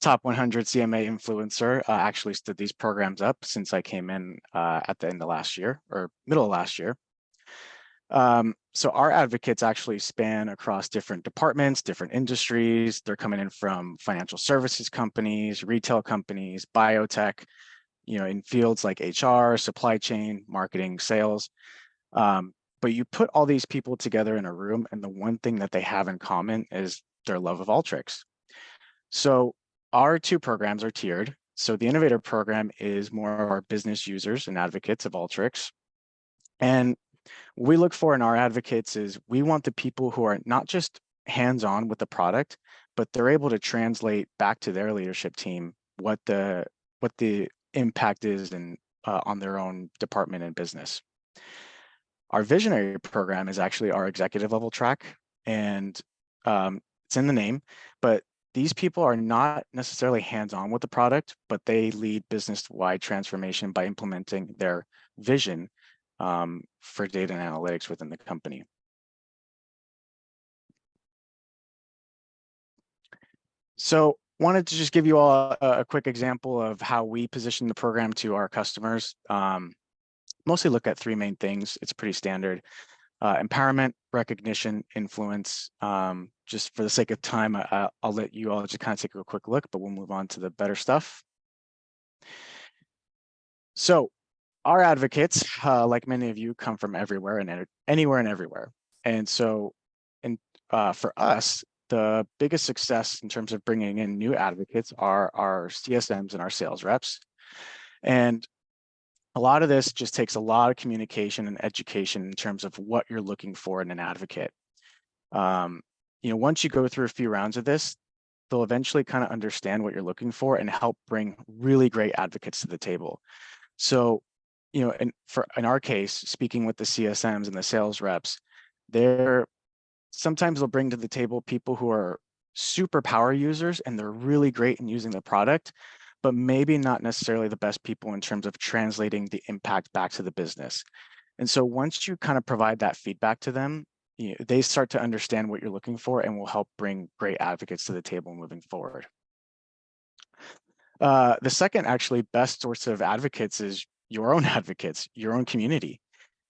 top 100 CMA influencer, actually stood these programs up since I came in at the end of last year or middle of last year. So our advocates actually span across different departments, different industries. They're coming in from financial services companies, retail companies, biotech, in fields like HR, supply chain, marketing, sales. But you put all these people together in a room, and the one thing that they have in common is their love of Alteryx. So our two programs are tiered. So the Innovator program is more of our business users and advocates of Alteryx. And what we look for in our advocates is we want the people who are not just hands-on with the product, but they're able to translate back to their leadership team what the impact is and on their own department and business. Our visionary program is actually our executive level track, and it's in the name, but these people are not necessarily hands-on with the product, but they lead business-wide transformation by implementing their vision for data and analytics within the company. So wanted to just give you all a quick example of how we position the program to our customers. Mostly look at three main things. It's pretty standard. Empowerment, recognition, influence. Just for the sake of time, I'll let you all just kind of take a quick look, but we'll move on to the better stuff. So our advocates, like many of you, come from everywhere and anywhere and everywhere. And so for us, the biggest success in terms of bringing in new advocates are our CSMs and our sales reps. And a lot of this just takes a lot of communication and education in terms of what you're looking for in an advocate. Once you go through a few rounds of this, they'll eventually kind of understand what you're looking for and help bring really great advocates to the table. So, in our case, speaking with the CSMs and the sales reps, sometimes they'll bring to the table people who are super power users and they're really great in using the product, but maybe not necessarily the best people in terms of translating the impact back to the business. And so once you kind of provide that feedback to them, they start to understand what you're looking for and will help bring great advocates to the table moving forward. The second actually best source of advocates is your own advocates, your own community.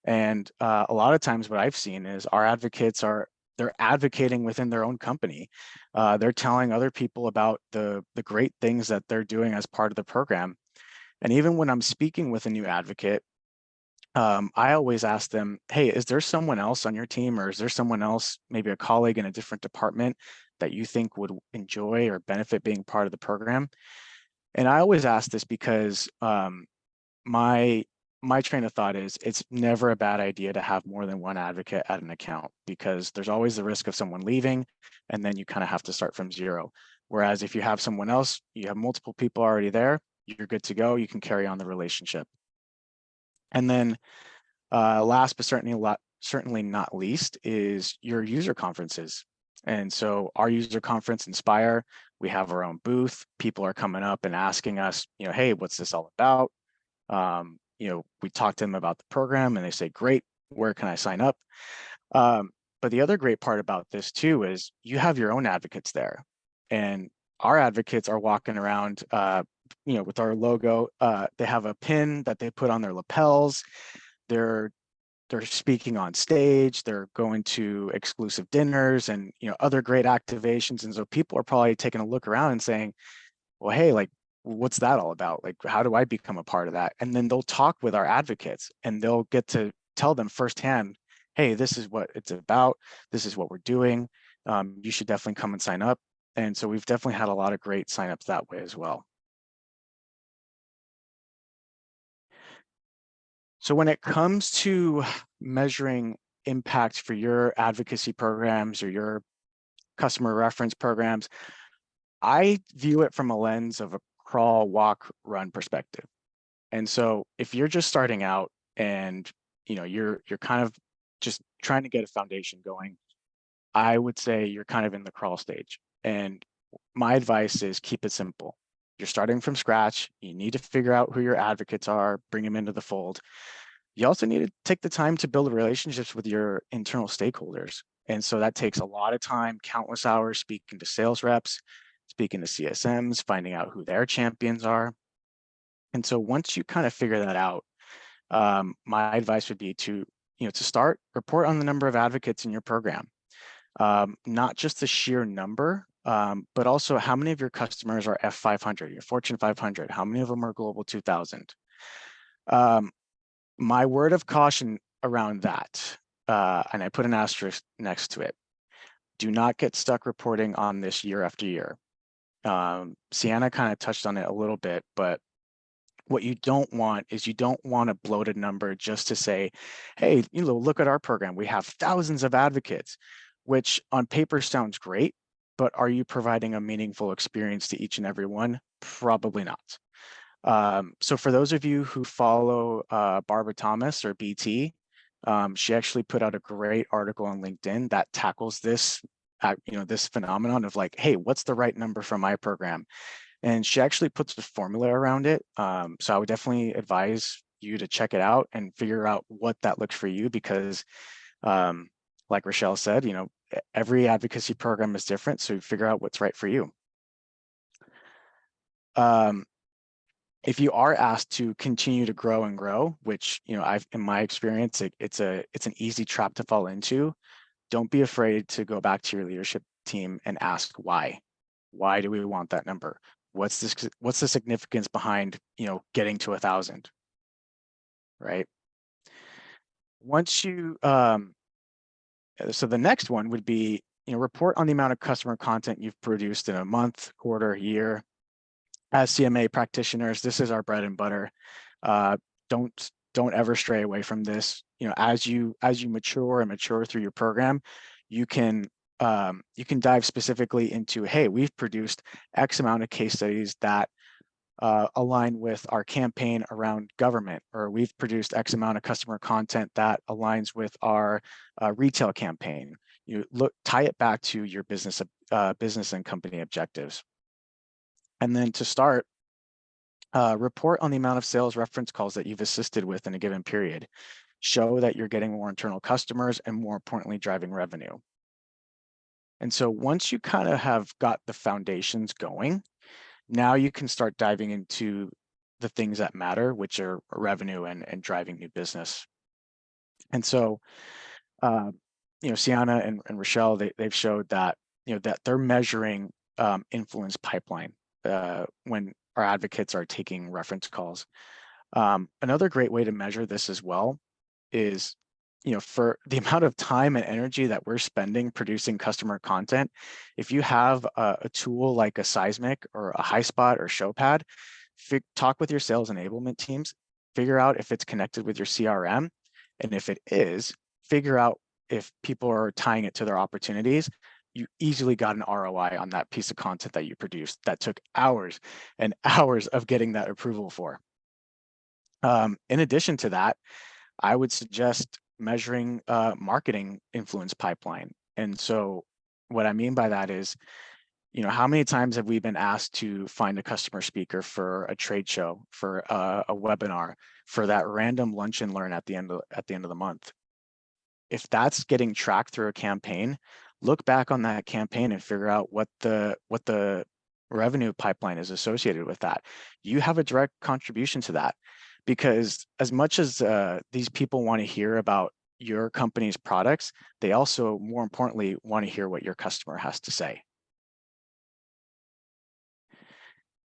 And a lot of times what I've seen is our advocates they're advocating within their own company. They're telling other people about the great things that they're doing as part of the program. And even when I'm speaking with a new advocate, I always ask them, hey, is there someone else on your team, or is there someone else, maybe a colleague in a different department that you think would enjoy or benefit being part of the program? And I always ask this because my train of thought is it's never a bad idea to have more than one advocate at an account, because there's always the risk of someone leaving and then you kind of have to start from zero. Whereas if you have someone else, you have multiple people already there, you're good to go, you can carry on the relationship. And then last but certainly not least is your user conferences. And so our user conference, Inspire, we have our own booth. People are coming up and asking us, hey, what's this all about? We talk to them about the program and they say, great, where can I sign up? But the other great part about this too is you have your own advocates there, and our advocates are walking around, with our logo. They have a pin that they put on their lapels. They're speaking on stage. They're going to exclusive dinners and other great activations. And so people are probably taking a look around and saying, well, hey, like, what's that all about? Like, how do I become a part of that? And then they'll talk with our advocates and they'll get to tell them firsthand, hey, this is what it's about. This is what we're doing. You should definitely come and sign up. And so we've definitely had a lot of great signups that way as well. So when it comes to measuring impact for your advocacy programs or your customer reference programs, I view it from a lens of a crawl, walk, run perspective. And so if you're just starting out and you're kind of just trying to get a foundation going, I would say you're kind of in the crawl stage. And my advice is keep it simple. You're starting from scratch. You need to figure out who your advocates are, bring them into the fold. You also need to take the time to build relationships with your internal stakeholders. And so that takes a lot of time, countless hours speaking to sales reps, speaking to CSMs, finding out who their champions are. And so once you kind of figure that out, my advice would be to start, report on the number of advocates in your program, not just the sheer number, but also how many of your customers are F500, your Fortune 500, how many of them are Global 2000. My word of caution around that and I put an asterisk next to it. Do not get stuck reporting on this year after year. Sienna kind of touched on it a little bit, but what you don't want is you don't want a bloated number just to say, hey, look at our program. We have thousands of advocates, which on paper sounds great, but are you providing a meaningful experience to each and every one? Probably not. So for those of you who follow Barbara Thomas or BT, she actually put out a great article on LinkedIn that tackles this, this phenomenon of like, hey, what's the right number for my program? And she actually puts a formula around it. So I would definitely advise you to check it out and figure out what that looks for you, because like Rochelle said, every advocacy program is different. So figure out what's right for you. If you are asked to continue to grow and grow, which, in my experience, it's an easy trap to fall into. Don't be afraid to go back to your leadership team and ask why. Why do we want that number? What's the significance behind, getting to 1,000, right? Once you, so the next one would be, report on the amount of customer content you've produced in a month, quarter, year. As CMA practitioners, this is our bread and butter. Don't ever stray away from this. As you mature through your program, you can dive specifically into, hey, we've produced X amount of case studies that align with our campaign around government, or we've produced X amount of customer content that aligns with our retail campaign. Tie it back to your business and company objectives. And then to start, report on the amount of sales reference calls that you've assisted with in a given period. Show that you're getting more internal customers and, more importantly, driving revenue. And so once you kind of have got the foundations going, now you can start diving into the things that matter, which are revenue and driving new business. And so, Sienna and Rochelle, they've showed that, that they're measuring influence pipeline when our advocates are taking reference calls. Another great way to measure this as well is, for the amount of time and energy that we're spending producing customer content, if you have a tool like a Seismic or a HighSpot or ShowPad, talk with your sales enablement teams, figure out if it's connected with your CRM. And if it is, figure out if people are tying it to their opportunities. You easily got an ROI on that piece of content that you produced that took hours and hours of getting that approval for. In addition to that, I would suggest measuring marketing influence pipeline. And so what I mean by that is, how many times have we been asked to find a customer speaker for a trade show, for a webinar, for that random lunch and learn at the end of the month? If that's getting tracked through a campaign, look back on that campaign and figure out what the revenue pipeline is associated with that. You have a direct contribution to that, because as much as these people want to hear about your company's products, they also, more importantly, want to hear what your customer has to say.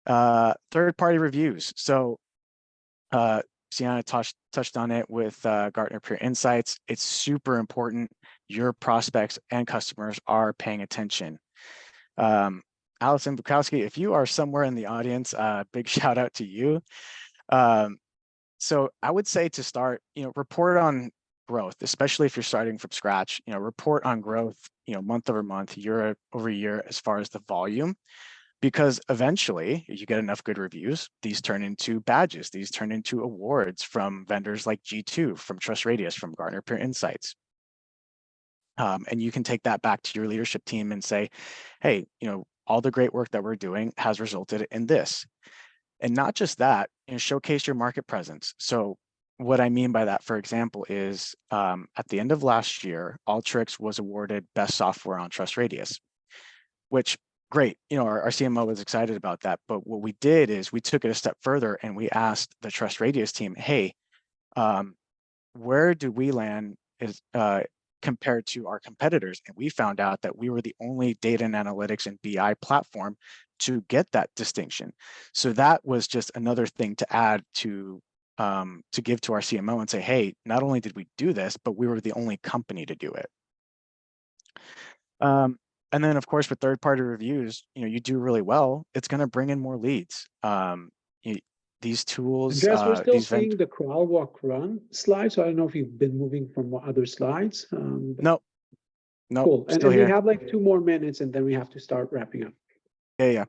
Third-party reviews. So Sienna touched on it with Gartner Peer Insights. It's super important. Your prospects and customers are paying attention. Allison Bukowski, if you are somewhere in the audience, big shout out to you. So I would say to start, report on growth, especially if you're starting from scratch. Report on growth, month over month, year over year, as far as the volume. Because eventually, if you get enough good reviews, these turn into badges. These turn into awards from vendors like G2, from Trust Radius, from Gartner Peer Insights. And you can take that back to your leadership team and say, hey, all the great work that we're doing has resulted in this. And not just that, showcase your market presence. So what I mean by that, for example, is at the end of last year, Alteryx was awarded Best Software on Trust Radius, which, great, our CMO was excited about that. But what we did is we took it a step further and we asked the Trust Radius team, hey, where do we land compared to our competitors? And we found out that we were the only data and analytics and BI platform to get that distinction. So that was just another thing to add to to give to our CMO and say, hey, not only did we do this, but we were the only company to do it. And then, of course, with third-party reviews, you do really well, it's going to bring in more leads. These tools, Andreas, we're still these seeing the crawl, walk, run slide. So I don't know if you've been moving from other slides. No, Cool. still And here. we have like 2 more minutes and then we have to start wrapping up. Yeah.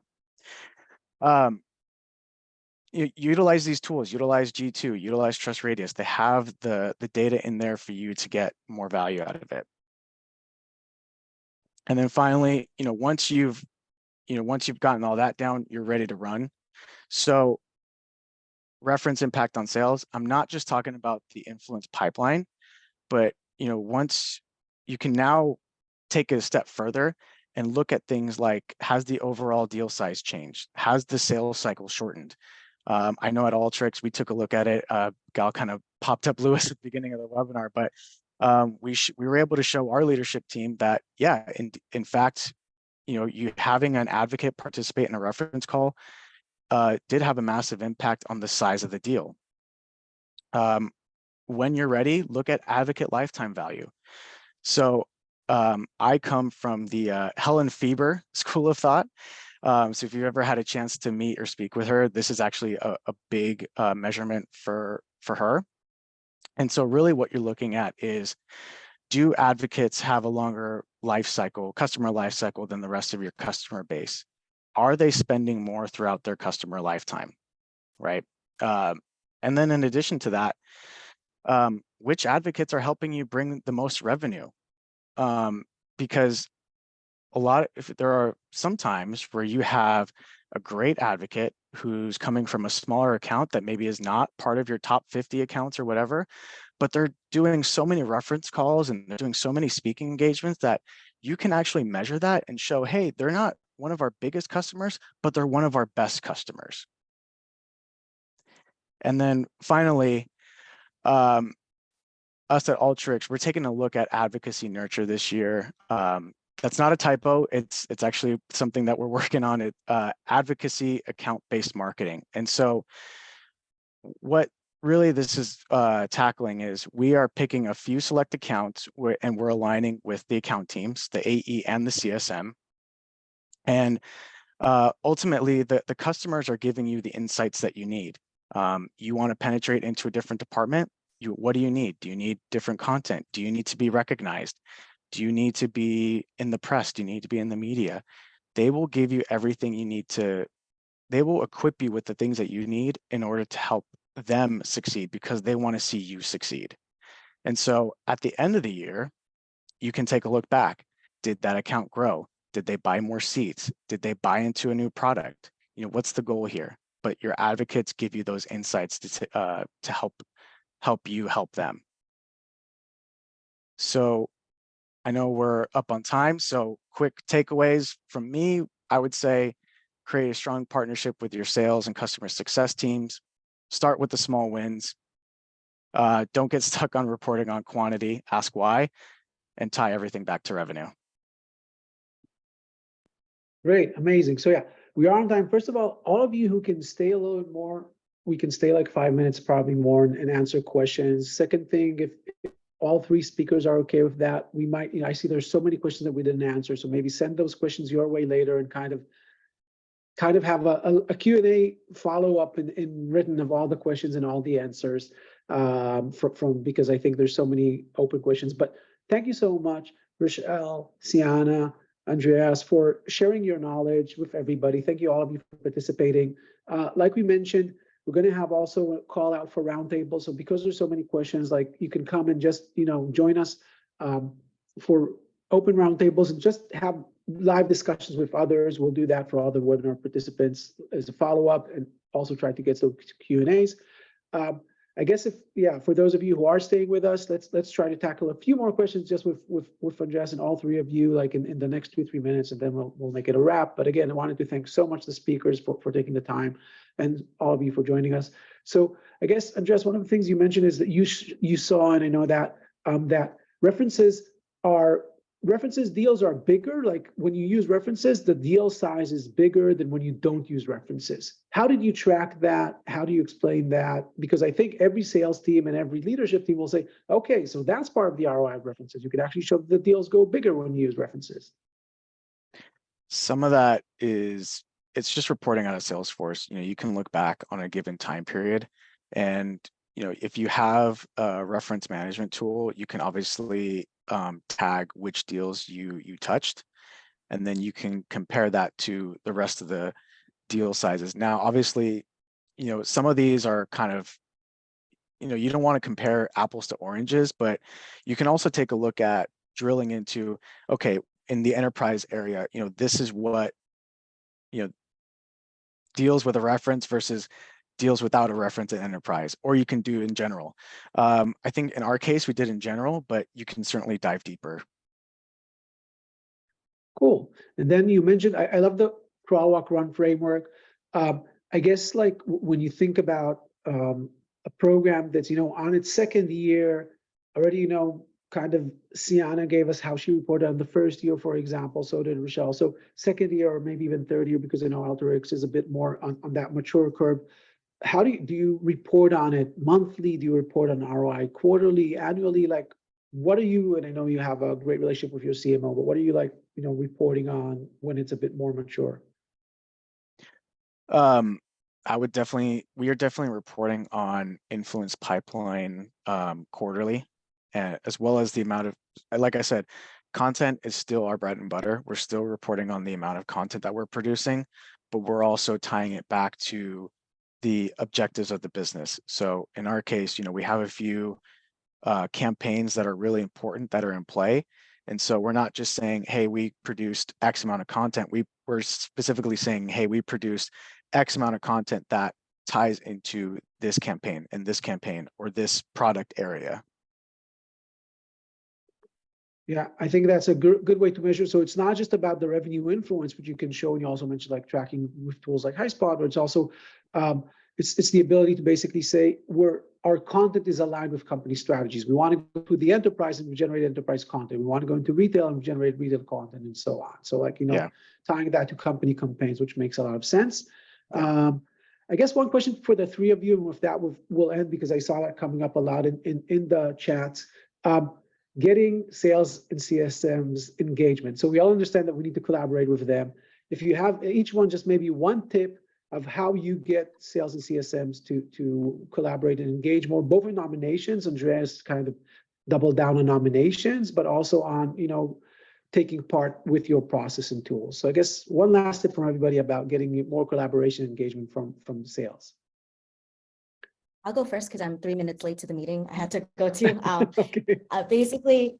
You utilize these tools, utilize G2, utilize Trust Radius. They have the data in there for you to get more value out of it. And then finally, once you've gotten all that down, you're ready to run. So reference impact on sales. I'm not just talking about the influence pipeline, but once you can now take it a step further and look at things like, has the overall deal size changed? Has the sales cycle shortened? I know at Alteryx, we took a look at it. Gal kind of popped up Lewis at the beginning of the webinar, but we were able to show our leadership team that, yeah, in fact, you having an advocate participate in a reference call did have a massive impact on the size of the deal. When you're ready, look at advocate lifetime value. So I come from the Helen Fieber school of thought. So if you've ever had a chance to meet or speak with her, this is actually a big measurement for her. And so really what you're looking at is, do advocates have a longer life cycle, customer life cycle than the rest of your customer base? Are they spending more throughout their customer lifetime, right? And then in addition to that, which advocates are helping you bring the most revenue? Because if there are some times where you have a great advocate who's coming from a smaller account that maybe is not part of your top 50 accounts or whatever, but they're doing so many reference calls and they're doing so many speaking engagements that you can actually measure that and show, hey, they're not one of our biggest customers, but they're one of our best customers. And then finally, us at Alteryx, we're taking a look at advocacy nurture this year. That's not a typo. It's actually something that we're working on. It advocacy account-based marketing. And so what really this is tackling is, we are picking a few select accounts and we're aligning with the account teams, the AE and the CSM. And ultimately, the customers are giving you the insights that you need. You want to penetrate into a different department. What do you need? Do you need different content? Do you need to be recognized? Do you need to be in the press? Do you need to be in the media? They will give you everything you need they will equip you with the things that you need in order to help them succeed, because they want to see you succeed. And so at the end of the year, you can take a look back. Did that account grow? Did they buy more seats? Did they buy into a new product? What's the goal here? But your advocates give you those insights to help you help them. So I know we're up on time, so quick takeaways from me. I would say, create a strong partnership with your sales and customer success teams. Start with the small wins. Don't get stuck on reporting on quantity, ask why, and tie everything back to revenue. Great, amazing. So yeah, we are on time. First of all of you who can stay a little bit more, we can stay like 5 minutes, probably more, and answer questions. Second thing, if all 3 speakers are okay with that, we might, I see there's so many questions that we didn't answer, so maybe send those questions your way later and kind of have a Q&A follow-up in written of all the questions and all the answers, from because I think there's so many open questions. But thank you so much, Rochelle, Sienna, Andreas, for sharing your knowledge with everybody. Thank you all of you for participating. Like we mentioned, we're going to have also a call out for roundtable. So because there's so many questions, like, you can come and just join us for open roundtables and just have live discussions with others. We'll do that for all the webinar participants as a follow-up, and also try to get some Q&As. I guess for those of you who are staying with us, let's try to tackle a few more questions just with Andreas and all 3 of you, like in the next 2-3 minutes, and then we'll make it a wrap. But again, I wanted to thank so much the speakers for taking the time, and all of you for joining us. So I guess, Andreas, one of the things you mentioned is that you saw, and I know that that references are references deals are bigger. Like when you use references, the deal size is bigger than when you don't use references. How did you track that? How do you explain that? Because I think every sales team and every leadership team will say, okay, so that's part of the ROI of references. You can actually show that the deals go bigger when you use references. Some of that is, it's just reporting out of Salesforce. You can look back on a given time period, and if you have a reference management tool, you can obviously tag which deals you touched, and then you can compare that to the rest of the deal sizes. Now, obviously, some of these are kind of, you don't want to compare apples to oranges, but you can also take a look at drilling into, okay, in the enterprise area, this is what, deals with a reference versus deals without a reference in enterprise, or you can do in general. I think in our case, we did in general, but you can certainly dive deeper. Cool. And then you mentioned, I love the crawl, walk, run framework. I guess like when you think about a program that's, on its second year, already, kind of Sienna gave us how she reported on the first year, for example, so did Rochelle. So second year or maybe even third year, because I know Alteryx is a bit more on that mature curve. How do you report on it monthly? Do you report on ROI quarterly, annually? Like, what are you, and I know you have a great relationship with your CMO, but what are you like, reporting on when it's a bit more mature? We are definitely reporting on influence pipeline quarterly, as well as the amount of, like I said, content is still our bread and butter. We're still reporting on the amount of content that we're producing, but we're also tying it back to the objectives of the business. So in our case, we have a few campaigns that are really important that are in play. And so we're not just saying, hey, we produced X amount of content. We're specifically saying, hey, we produced X amount of content that ties into this campaign and this campaign or this product area. Yeah, I think that's a good way to measure. So it's not just about the revenue influence, which you can show, and you also mentioned like tracking with tools like HighSpot, but it's also it's the ability to basically say our content is aligned with company strategies. We want to go to the enterprise and we generate enterprise content. We want to go into retail and we generate retail content, and so on. So like tying that to company campaigns, which makes a lot of sense. Yeah. I guess one question for the three of you, and with that we'll end, because I saw that coming up a lot in the chats. Getting sales and CSMs engagement. So we all understand that we need to collaborate with them. If you have each one, just maybe one tip of how you get sales and CSMs to collaborate and engage more, both in nominations. Andreas kind of doubled down on nominations, but also on, taking part with your process and tools. So I guess one last tip from everybody about getting more collaboration and engagement from sales. I'll go first because I'm 3 minutes late to the meeting I had to go to. Okay. Basically,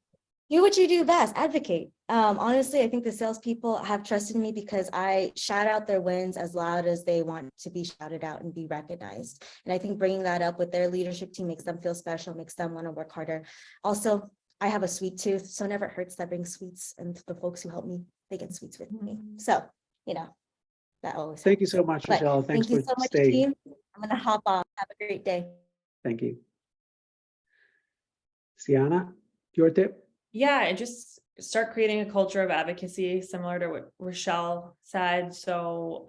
do what you do best, advocate. Honestly, I think the salespeople have trusted me because I shout out their wins as loud as they want to be shouted out and be recognized. And I think bringing that up with their leadership team makes them feel special, makes them want to work harder. Also, I have a sweet tooth, so it never hurts that brings sweets, and the folks who help me, they get sweets with me. So, that always. Thank you so much, Rochelle. Thanks thank you so much, staying. team. I'm gonna hop off. Have a great day. Thank you. Sienna, your tip? Yeah, and just start creating a culture of advocacy, similar to what Rochelle said. So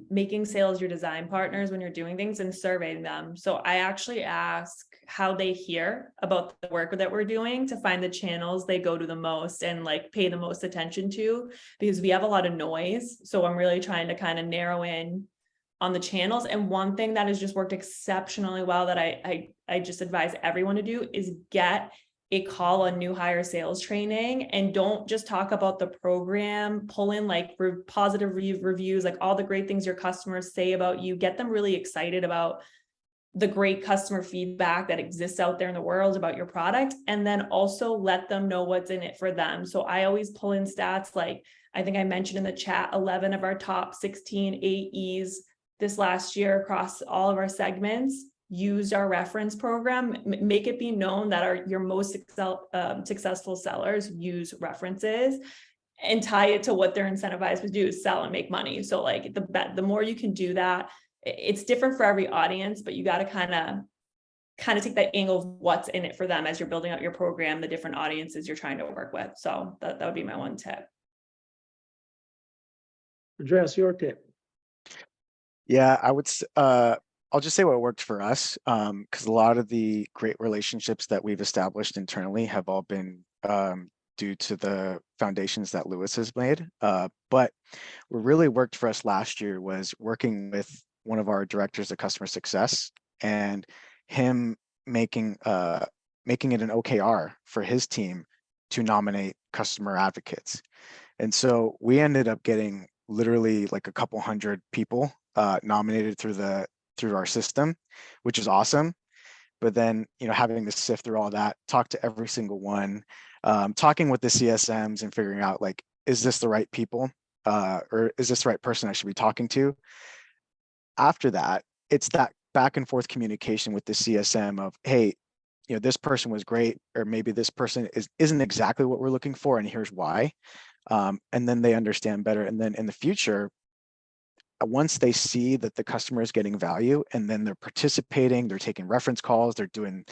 making sales your design partners when you're doing things and surveying them. So I actually ask how they hear about the work that we're doing to find the channels they go to the most and like pay the most attention to, because we have a lot of noise. So I'm really trying to kind of narrow in on the channels. And one thing that has just worked exceptionally well that I just advise everyone to do is get a call on new hire sales training, and don't just talk about the program, pull in like positive reviews, like all the great things your customers say about you, get them really excited about the great customer feedback that exists out there in the world about your product, and then also let them know what's in it for them. So I always pull in stats, like I think I mentioned in the chat, 11 of our top 16 AEs this last year across all of our segments used our reference program. Make it be known that your most successful sellers use references, and tie it to what they're incentivized to do, is sell and make money. So like the more you can do that, it's different for every audience, but you got to kind of kind of take that angle of what's in it for them as you're building out your program, the different audiences you're trying to work with. So that would be my one tip. Andreas, your tip. Yeah, I'll just say what worked for us, because a lot of the great relationships that we've established internally have all been due to the foundations that Lewis has made. But what really worked for us last year was working with one of our directors of customer success and him making it an OKR for his team to nominate customer advocates. And so we ended up getting literally like a couple hundred people nominated through our system, which is awesome. But then, having to sift through all that, talk to every single one, talking with the CSMs and figuring out like, is this the right people? Or is this the right person I should be talking to? After that, it's that back and forth communication with the CSM of, hey, this person was great, or maybe this person isn't exactly what we're looking for, and here's why. And then they understand better. And then in the future, once they see that the customer is getting value, and then they're participating, they're taking reference calls, they're doing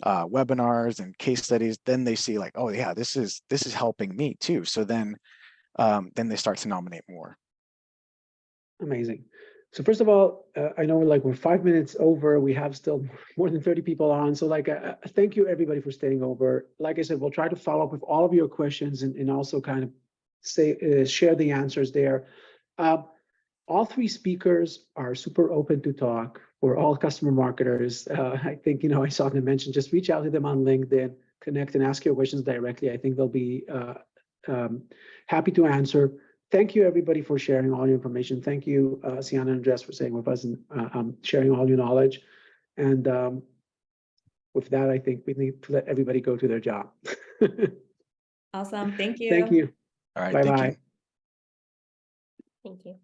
webinars and case studies, then they see like, oh yeah, this is helping me too. So then they start to nominate more. Amazing. So first of all, I know we're 5 minutes over. We have still more than 30 people on. So thank you everybody for staying over. Like I said, we'll try to follow up with all of your questions and also kind of share the answers there. All three speakers are super open to talk. For all customer marketers. I think, I saw them mention, just reach out to them on LinkedIn, connect and ask your questions directly. I think they'll be happy to answer. Thank you everybody for sharing all your information. Thank you, Sienna and Andres, for staying with us and sharing all your knowledge. And with that, I think we need to let everybody go to their job. Awesome. Thank you. Thank you. All right. Bye-bye. Thank you. Thank you.